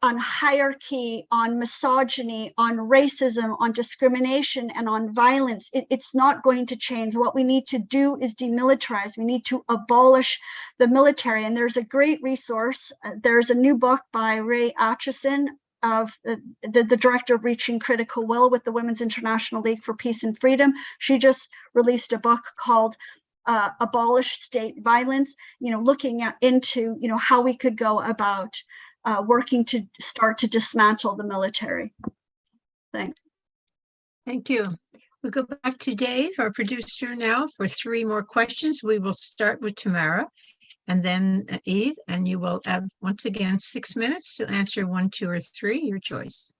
hierarchy, on misogyny, on racism, on discrimination, and on violence. It's not going to change. What we need to do is demilitarize. We need to abolish the military. And there's a great resource. There's a new book by Ray Atchison, of the director of Reaching Critical Will with the Women's International League for Peace and Freedom. She just released a book called Abolish State Violence, looking into, how we could go about working to start to dismantle the military. Thanks. Thank you. We'll go back to Dave, our producer, now for 3 more questions. We will start with Tamara. and then Yves, and you will have once again 6 minutes to answer 1, 2, or 3, your choice.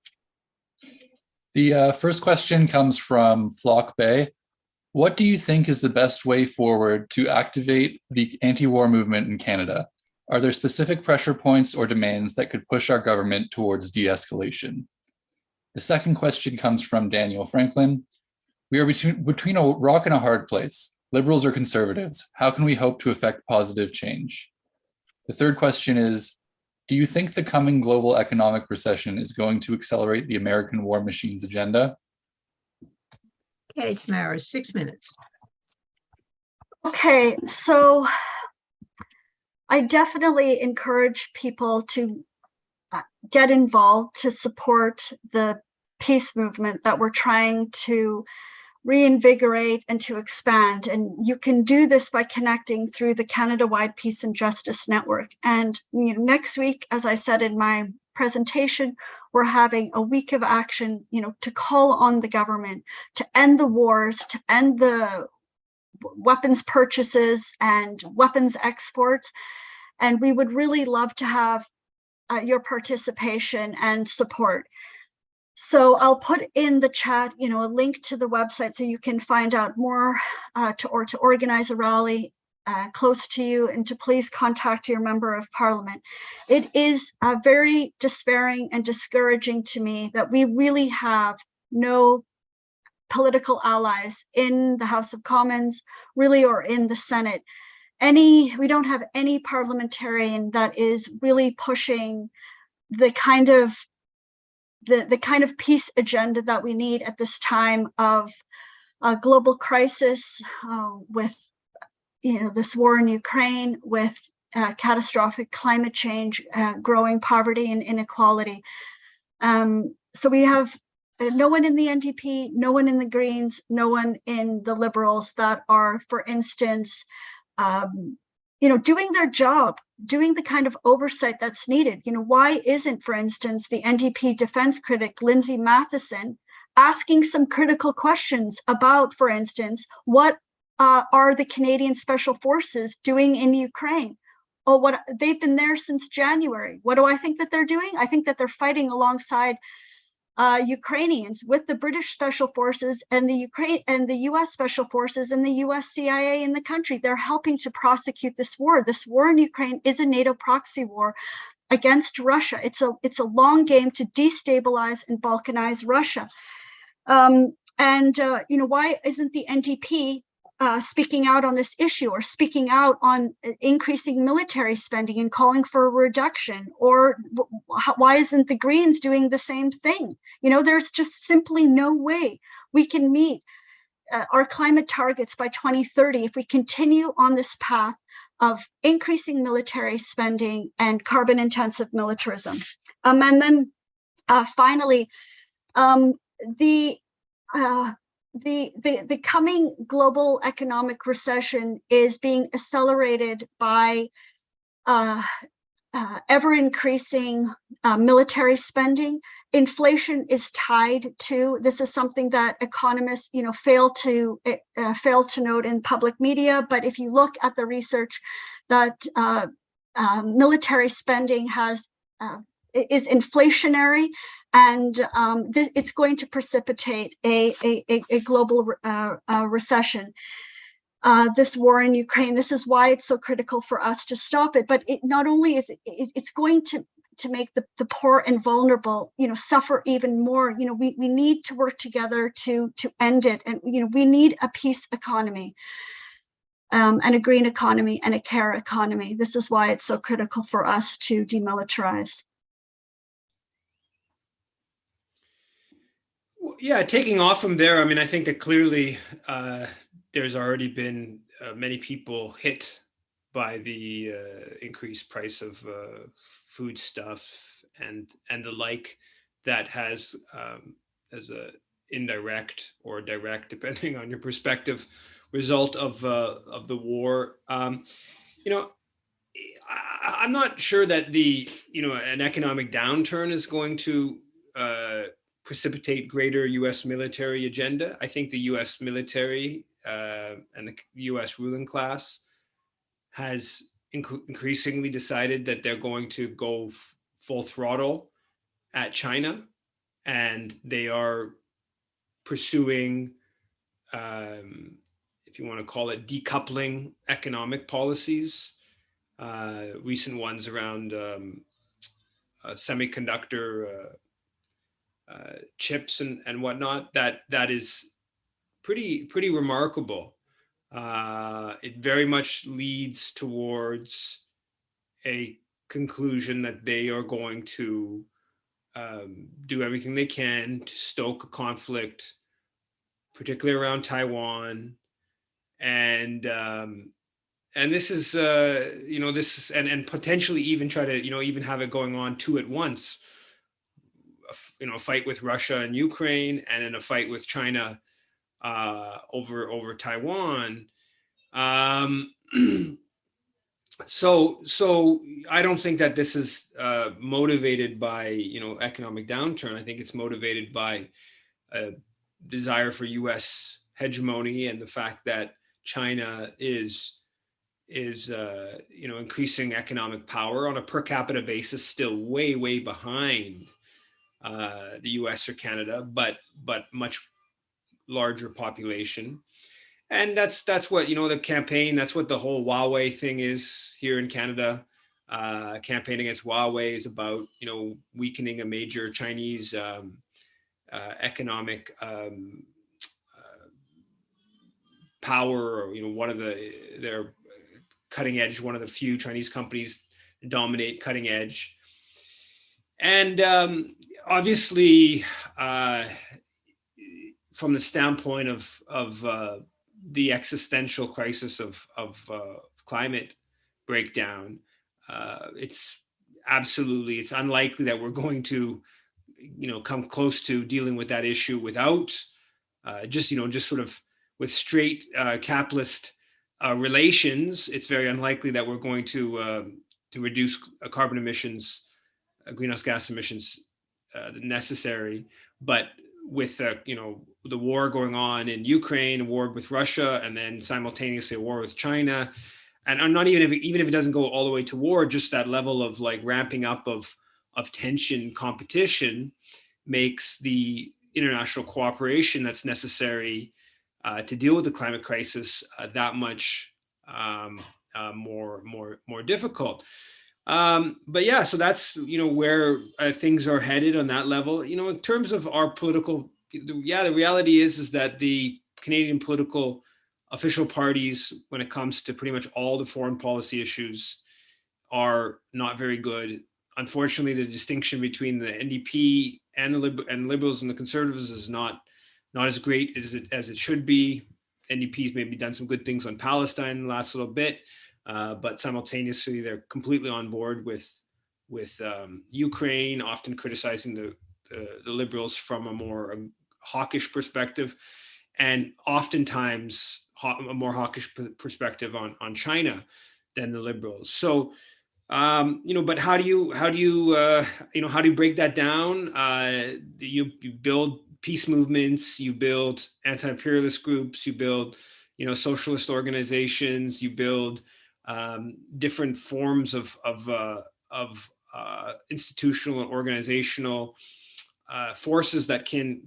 The first question comes from Flock Bay. What do you think is the best way forward to activate the anti-war movement in Canada? Are there specific pressure points or demands that could push our government towards de-escalation? The second question comes from Daniel Franklin. We are between a rock and a hard place. Liberals or conservatives? How can we hope to affect positive change? The third question is, do you think the coming global economic recession is going to accelerate the American war machine's agenda? Okay, Tamara, 6 minutes. Okay, so I definitely encourage people to get involved, to support the peace movement that we're trying to reinvigorate and to expand. And you can do this by connecting through the Canada-wide Peace and Justice Network. And next week, as I said in my presentation, we're having a week of action, to call on the government to end the wars, to end the weapons purchases and weapons exports. And we would really love to have your participation and support. So I'll put in the chat, a link to the website so you can find out more to organize a rally close to you, and to please contact your member of parliament. It is very despairing and discouraging to me that we really have no political allies in the House of Commons, really, or in the Senate. We don't have any parliamentarian that is really pushing the kind of peace agenda that we need at this time of a global crisis, with this war in Ukraine, with catastrophic climate change, growing poverty and inequality. So we have no one in the NDP, no one in the Greens, no one in the Liberals that are, for instance, doing their job, doing the kind of oversight that's needed. Why isn't, for instance, the NDP defense critic, Lindsay Matheson, asking some critical questions about, for instance, what are the Canadian Special Forces doing in Ukraine? Oh, what they've been there since January. What do I think that they're doing? I think that they're fighting alongside Ukrainians with the British Special Forces and the US Special Forces and the US CIA in the country. They're helping to prosecute this war. This war in Ukraine is a NATO proxy war against Russia. It's a long game to destabilize and balkanize Russia. Why isn't the NDP speaking out on this issue, or speaking out on increasing military spending and calling for a reduction? Or why isn't the Greens doing the same thing? There's just simply no way we can meet our climate targets by 2030 if we continue on this path of increasing military spending and carbon intensive militarism. And then finally, the coming global economic recession is being accelerated by ever increasing military spending. Inflation is tied to this. Is something that economists, fail to note in public media. But if you look at the research, that military spending is inflationary. And it's going to precipitate a global recession. This war in Ukraine, this is why it's so critical for us to stop it. But it not only is it's going to make the poor and vulnerable, suffer even more. We need to work together to end it. And, we need a peace economy, and a green economy, and a care economy. This is why it's so critical for us to demilitarize. Yeah, taking off from there, I think that clearly there's already been many people hit by the increased price of foodstuffs and the like, that has, as a indirect or direct, depending on your perspective, result of the war. I'm not sure that an economic downturn is going to precipitate greater U.S. military agenda. I think the U.S. military and the U.S. ruling class has increasingly decided that they're going to go full throttle at China, and they are pursuing, if you want to call it, decoupling economic policies. Recent ones around semiconductor chips and whatnot. That is pretty remarkable. It very much leads towards a conclusion that they are going to do everything they can to stoke a conflict, particularly around Taiwan, and this is this is, and potentially even try to even have it going on two at once. A fight with Russia and Ukraine, and then a fight with China over Taiwan. So I don't think that this is motivated by economic downturn. I think it's motivated by a desire for U.S. hegemony and the fact that China is increasing economic power on a per capita basis, still way behind the U.S. or Canada, but much larger population. And that's what the campaign. That's what the whole Huawei thing is here in Canada. Campaign against Huawei is about weakening a major Chinese economic power, or one of their cutting edge. One of the few Chinese companies dominate cutting edge, and obviously, from the standpoint of the existential crisis of climate breakdown, it's unlikely that we're going to come close to dealing with that issue without just sort of with straight capitalist relations. It's very unlikely that we're going to reduce carbon emissions, greenhouse gas emissions necessary, but with the war going on in Ukraine, a war with Russia, and then simultaneously a war with China, and I'm not even if it doesn't go all the way to war, just that level of ramping up of tension, competition, makes the international cooperation that's necessary to deal with the climate crisis that much more difficult. But yeah, so that's where things are headed on that level. In terms of our political, the reality is that the Canadian political official parties, when it comes to pretty much all the foreign policy issues, are not very good. Unfortunately, the distinction between the NDP and the Liberals and the Conservatives is not as great as it should be. NDP's maybe done some good things on Palestine in the last little bit, but simultaneously they're completely on board with Ukraine, often criticizing the Liberals from a more hawkish perspective, and oftentimes a more hawkish perspective on China than the Liberals. So, but how do you break that down? You build peace movements, you build anti-imperialist groups, you build socialist organizations, you build different forms of institutional and organizational forces that can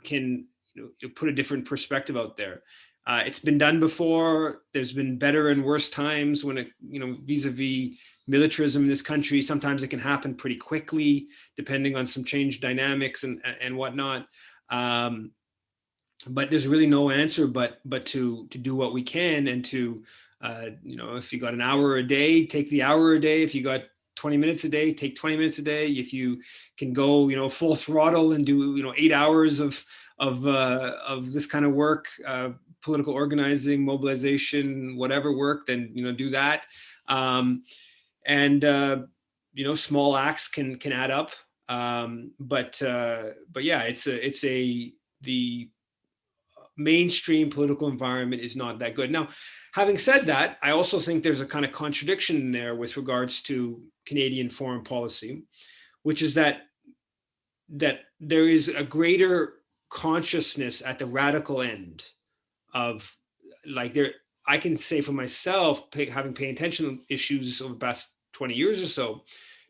put a different perspective out there. It's been done before. There's been better and worse times when it, vis-a-vis militarism in this country. Sometimes it can happen pretty quickly, depending on some changed dynamics and whatnot. But there's really no answer but to do what we can, and to if you got an hour a day, take the hour a day. If you got 20 minutes a day, take 20 minutes a day. If you can go full throttle and do 8 hours of this kind of work, political organizing, mobilization, whatever work, then do that. Small acts can add up. But yeah, the mainstream political environment is not that good. Now, having said that, I also think there's a kind of contradiction in there with regards to Canadian foreign policy, which is that there is a greater consciousness at the radical end of I can say for myself, having paid attention to issues over the past 20 years or so,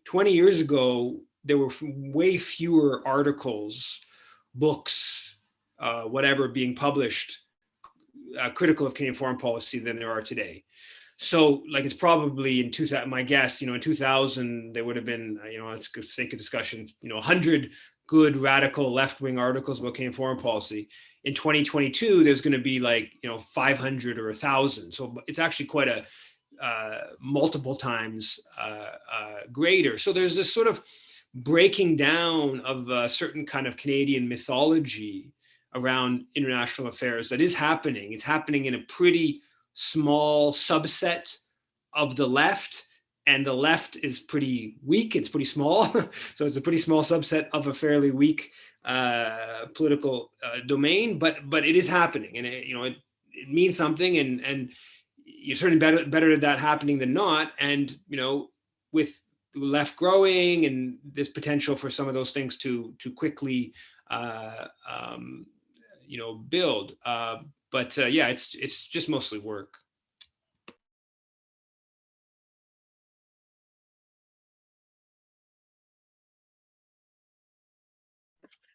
20 years ago, there were way fewer articles, books, whatever being published critical of Canadian foreign policy than there are today. So like it's probably in 2000, my guess, in 2000, there would have been, let's for sake of discussion, 100 good radical left-wing articles about Canadian foreign policy. In 2022, there's going to be 500 or 1,000. So it's actually quite a multiple times greater. So there's this sort of breaking down of a certain kind of Canadian mythology around international affairs that is happening. It's happening in a pretty small subset of the left, and the left is pretty weak. It's pretty small. So it's a pretty small subset of a fairly weak political domain, but it is happening, and it means something, and you're certainly better at that happening than not. And with the left growing and this potential for some of those things to quickly build. But it's just mostly work.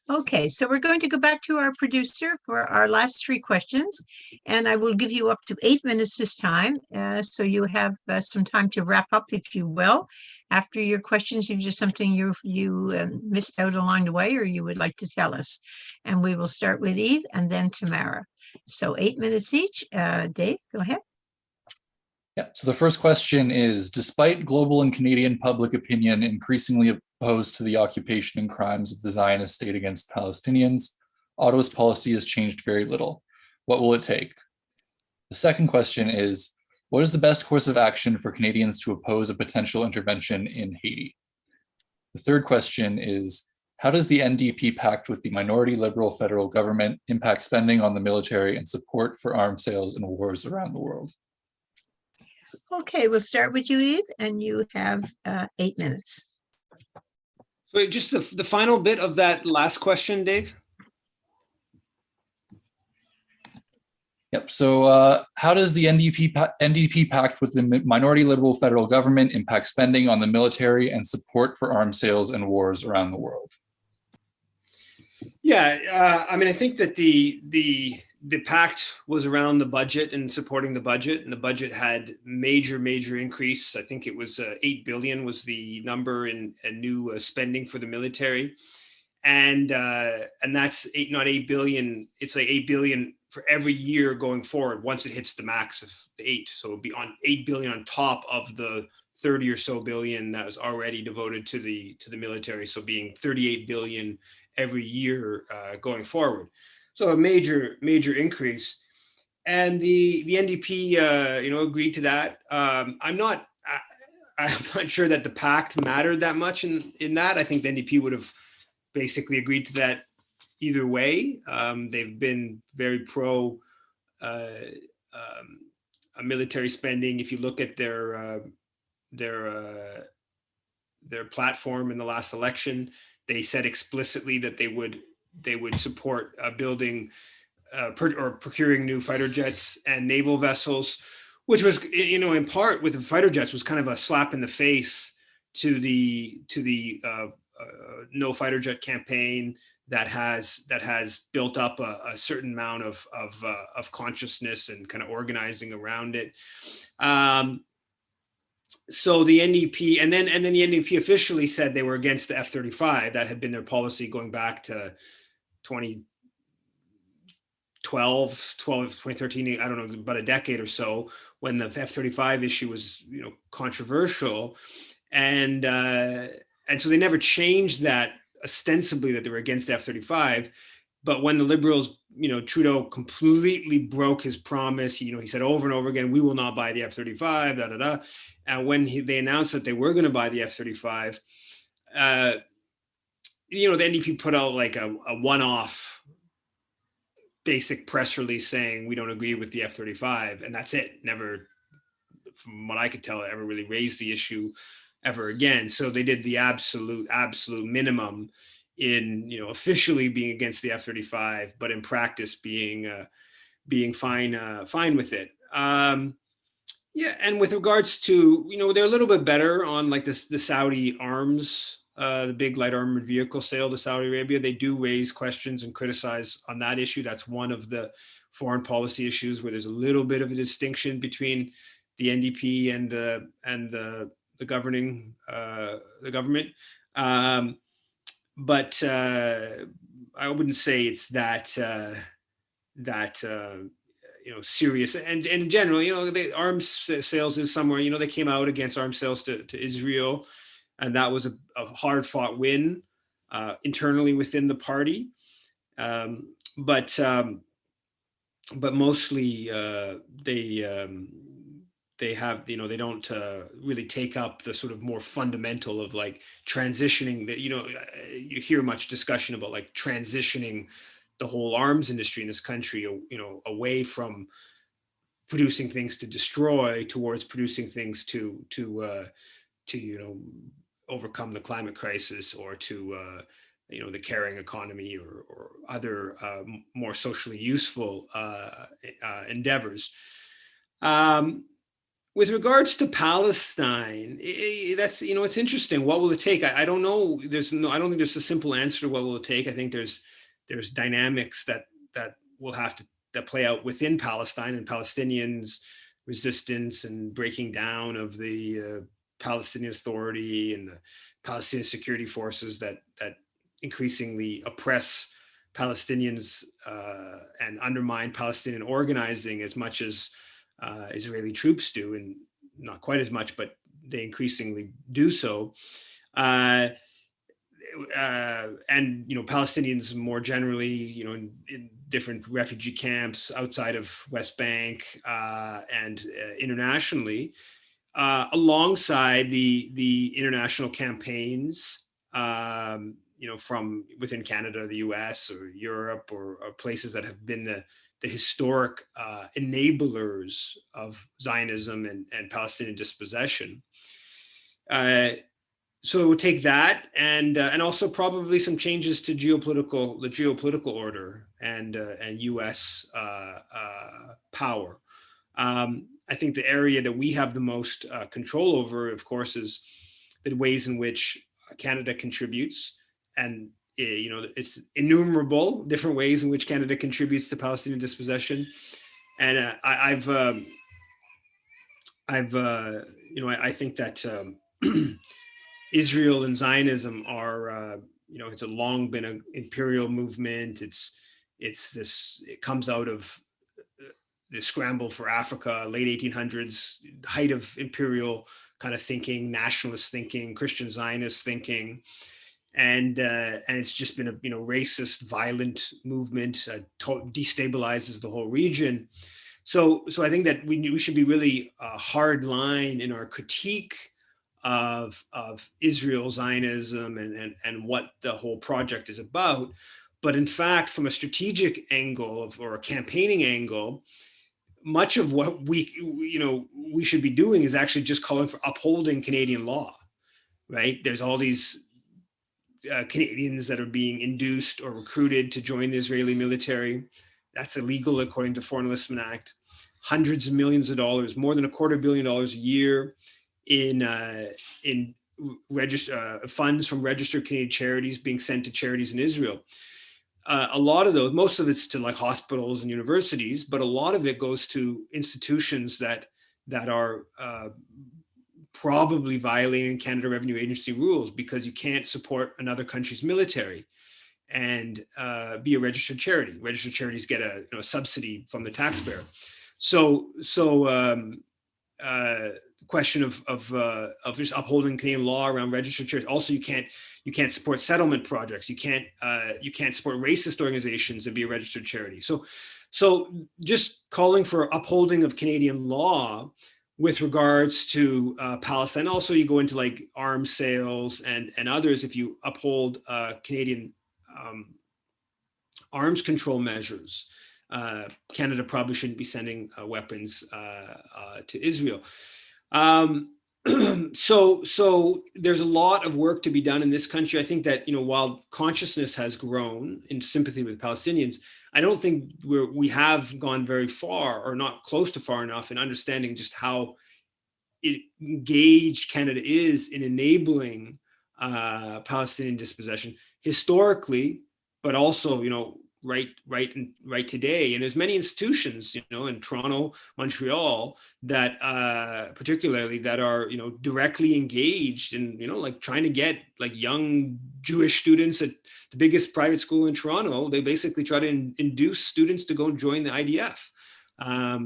Okay, so we're going to go back to our producer for our last three questions, and I will give you up to 8 minutes this time. So you have some time to wrap up, if you will. After your questions, if there's something you missed out along the way or you would like to tell us. And we will start with Yves and then Tamara. So 8 minutes each. Dave, go ahead. Yeah, so the first question is, despite global and Canadian public opinion increasingly opposed to the occupation and crimes of the Zionist state against Palestinians, Ottawa's policy has changed very little. What will it take? The second question is, what is the best course of action for Canadians to oppose a potential intervention in Haiti? The third question is, how does the NDP pact with the minority Liberal federal government impact spending on the military and support for arms sales in wars around the world? Okay, we'll start with you, Yves, and you have 8 minutes. So just the final bit of that last question, Dave. Yep. So how does the NDP pact with the minority Liberal federal government impact spending on the military and support for arms sales and wars around the world? Yeah, I think that the pact was around the budget and supporting the budget, and the budget had major increase. I think it was 8 billion was the number in new spending for the military, and that's not 8 billion. It's like 8 billion for every year going forward once it hits the max of the 8. So it'll be on 8 billion on top of the 30 or so billion that was already devoted to the military. So being 38 billion every year going forward. So a major increase, and the NDP agreed to that. I'm not sure that the pact mattered that much in that. I think the NDP would have basically agreed to that either way. They've been very pro military spending. If you look at their platform in the last election, they said explicitly that they would support building or procuring new fighter jets and naval vessels, which was, in part with the fighter jets, was kind of a slap in the face to the no fighter jet campaign that has built up a certain amount of consciousness and kind of organizing around it. So the NDP, and then the NDP officially said they were against the F-35. That had been their policy going back to 2013, I don't know, about a decade or so, when the F-35 issue was, controversial. And so they never changed that, ostensibly that they were against the F-35. But when the Liberals, Trudeau completely broke his promise, he said over and over again, we will not buy the F-35, And when they announced that they were going to buy the F-35, the NDP put out like a one-off basic press release saying we don't agree with the F-35, and that's it. Never, from what I could tell, ever really raised the issue ever again. So they did the absolute minimum in, officially being against the F-35, but in practice being fine with it. Yeah, and with regards to, they're a little bit better on like this, the Saudi arms, the big light armored vehicle sale to Saudi Arabia. They do raise questions and criticize on that issue. That's one of the foreign policy issues where there's a little bit of a distinction between the NDP and the governing the government. But I wouldn't say it's that serious. And in general, the arms sales is somewhere, they came out against arms sales to Israel, and that was a hard fought win internally within the party. But mostly they have, they don't really take up the sort of more fundamental of like transitioning that, you hear much discussion about like transitioning the whole arms industry in this country, away from producing things to destroy towards producing things to overcome the climate crisis, or to the caring economy, or other more socially useful endeavors. With regards to Palestine, that's, it's interesting. What will it take? I don't know. I don't think there's a simple answer to what will it take. I think there's dynamics that will have to play out within Palestine, and Palestinians' resistance and breaking down of the Palestinian Authority and the Palestinian security forces that increasingly oppress Palestinians and undermine Palestinian organizing as much as Israeli troops do, and not quite as much, but they increasingly do so. And Palestinians more generally, in different refugee camps outside of West Bank and internationally, alongside the international campaigns, from within Canada, the US, or Europe, or places that have been the historic enablers of Zionism and Palestinian dispossession. So it would take that, and also probably some changes to the geopolitical order and U.S. Power. I think the area that we have the most control over, of course, is the ways in which Canada contributes, and it's innumerable different ways in which Canada contributes to Palestinian dispossession. And I think that Israel and Zionism are, it's a long been an imperial movement. It comes out of the scramble for Africa, late 1800s, height of imperial kind of thinking, nationalist thinking, Christian Zionist thinking. And it's just been a racist, violent movement, destabilizes the whole region. So I think that we should be really hard line in our critique of Israel, Zionism, and what the whole project is about. But in fact, from a strategic angle or a campaigning angle, much of what we should be doing is actually just calling for upholding Canadian law, right? There's all these Canadians that are being induced or recruited to join the Israeli military. That's illegal according to Foreign Enlistment Act. Hundreds of millions of dollars, more than $250 million a year in funds from registered Canadian charities being sent to charities in Israel. A lot of those, most of it's to like hospitals and universities, but a lot of it goes to institutions that are probably violating Canada Revenue Agency rules, because you can't support another country's military and be a registered charity. Registered charities get a subsidy from the taxpayer. So question of just upholding Canadian law around registered charities. Also, you can't support settlement projects. You can't support racist organizations and be a registered charity. So just calling for upholding of Canadian law with regards to Palestine. Also, you go into like arms sales and others. If you uphold Canadian arms control measures, Canada probably shouldn't be sending weapons to Israel. So there's a lot of work to be done in this country. I think that, while consciousness has grown in sympathy with Palestinians, I don't think we have gone very far, or not close to far enough, in understanding just how engaged Canada is in enabling Palestinian dispossession historically, but also, right today. And there's many institutions, in Toronto, Montreal, that particularly that are, directly engaged in, like trying to get like young Jewish students at the biggest private school in Toronto. They basically try to induce students to go join the IDF.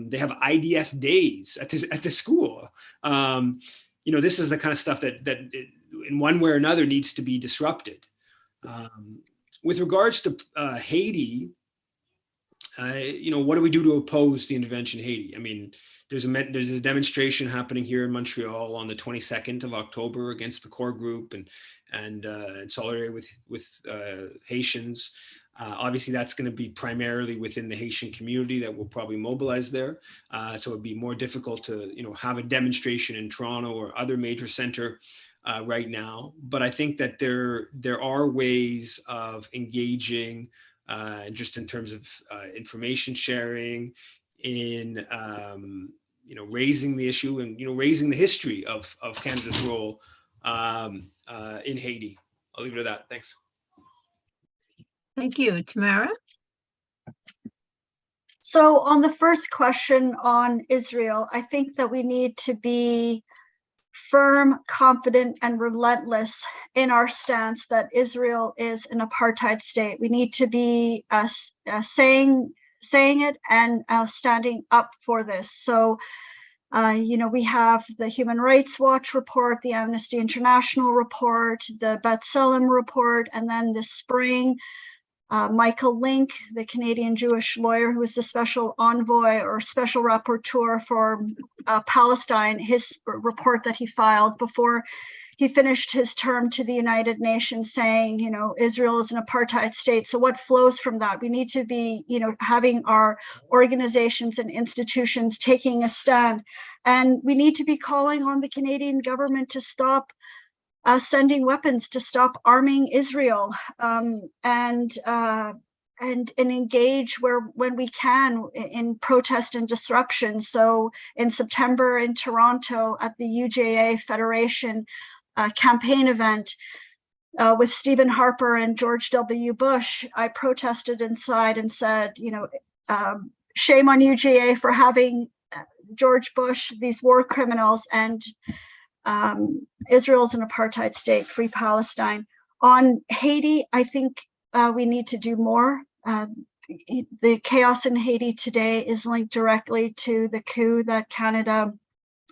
They have IDF days at the school. This is the kind of stuff that in one way or another needs to be disrupted. With regards to Haiti, what do we do to oppose the intervention in Haiti? I mean, there's a demonstration happening here in Montreal on the 22nd of October against the core group and in solidarity with Haitians. Obviously, that's going to be primarily within the Haitian community that will probably mobilize there. So it'd be more difficult to, have a demonstration in Toronto or other major center right now. But I think that there are ways of engaging, just in terms of information sharing, in raising the issue and raising the history of Canada's role in Haiti. I'll leave it at that. Thanks. Thank you. Tamara? So on the first question on Israel, I think that we need to be firm, confident, and relentless in our stance that Israel is an apartheid state. We need to be saying it and standing up for this. So, we have the Human Rights Watch report, the Amnesty International report, the B'Tselem report, and then this spring, Michael Link, the Canadian Jewish lawyer who was the special envoy or special rapporteur for Palestine, his report that he filed before he finished his term to the United Nations, saying, Israel is an apartheid state. So what flows from that? We need to be, having our organizations and institutions taking a stand. And we need to be calling on the Canadian government to stop sending weapons, to stop arming Israel, and engage when we can in protest and disruption. So in September in Toronto at the UJA Federation campaign event with Stephen Harper and George W. Bush, I protested inside and said, shame on UJA for having George Bush, these war criminals, and Israel's an apartheid state, free Palestine. On Haiti, I think we need to do more. The chaos in Haiti today is linked directly to the coup that Canada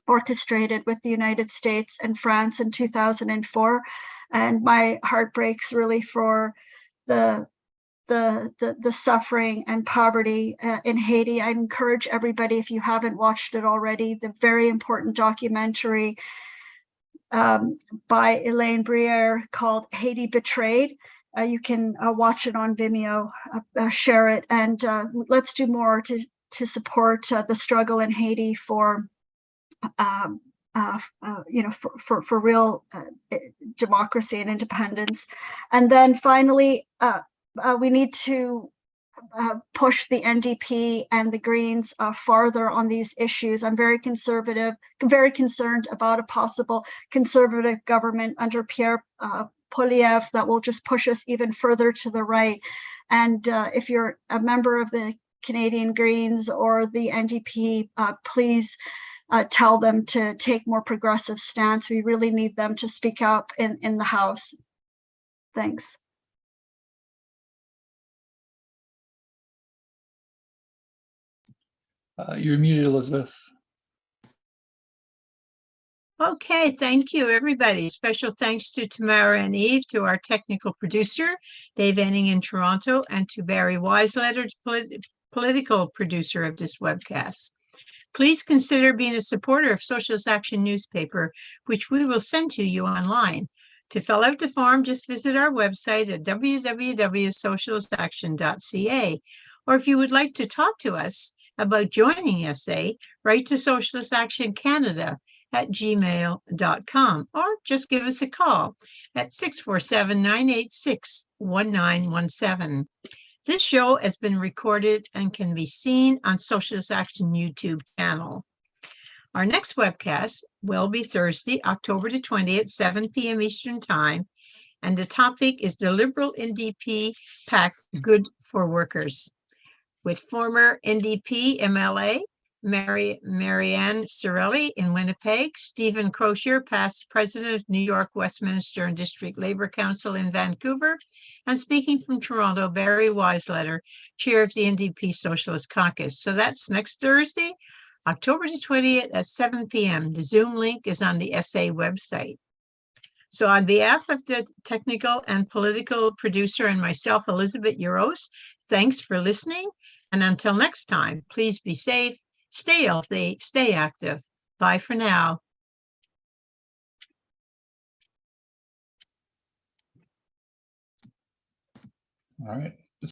orchestrated with the United States and France in 2004. And my heart breaks really for the suffering and poverty in Haiti. I encourage everybody, if you haven't watched it already, the very important documentary by Elaine Briere called Haiti Betrayed. You can watch it on Vimeo, share it, and let's do more to support the struggle in Haiti for real democracy and independence. And then finally, we need to push the NDP and the Greens farther on these issues. I'm very conservative, very concerned about a possible conservative government under Pierre Poilievre that will just push us even further to the right. And if you're a member of the Canadian Greens or the NDP, please tell them to take more progressive stance. We really need them to speak up in the House. Thanks. You're muted, Elizabeth. Okay, thank you, everybody. Special thanks to Tamara and Yves, to our technical producer, Dave Enning in Toronto, and to Barry Weisletter, political producer of this webcast. Please consider being a supporter of Socialist Action newspaper, which we will send to you online. To fill out the form, just visit our website at www.socialistaction.ca. Or if you would like to talk to us about joining SA, write to Socialist Action Canada www.socialistactioncanada@gmail.com, or just give us a call at 647-986-1917. This show has been recorded and can be seen on Socialist Action YouTube channel. Our next webcast will be Thursday, October the 20th, 7 p.m. Eastern Time, and the topic is the Liberal NDP PAC Good for Workers, with former NDP MLA Marianne Cirelli in Winnipeg, Stephen Crozier, past president of New York Westminster and District Labour Council in Vancouver, and speaking from Toronto, Barry Weisletter, chair of the NDP Socialist Caucus. So that's next Thursday, October the 20th at 7 p.m. The Zoom link is on the SA website. So on behalf of the technical and political producer and myself, Elizabeth Euros, thanks for listening. And until next time, please be safe, stay healthy, stay active. Bye for now. All right.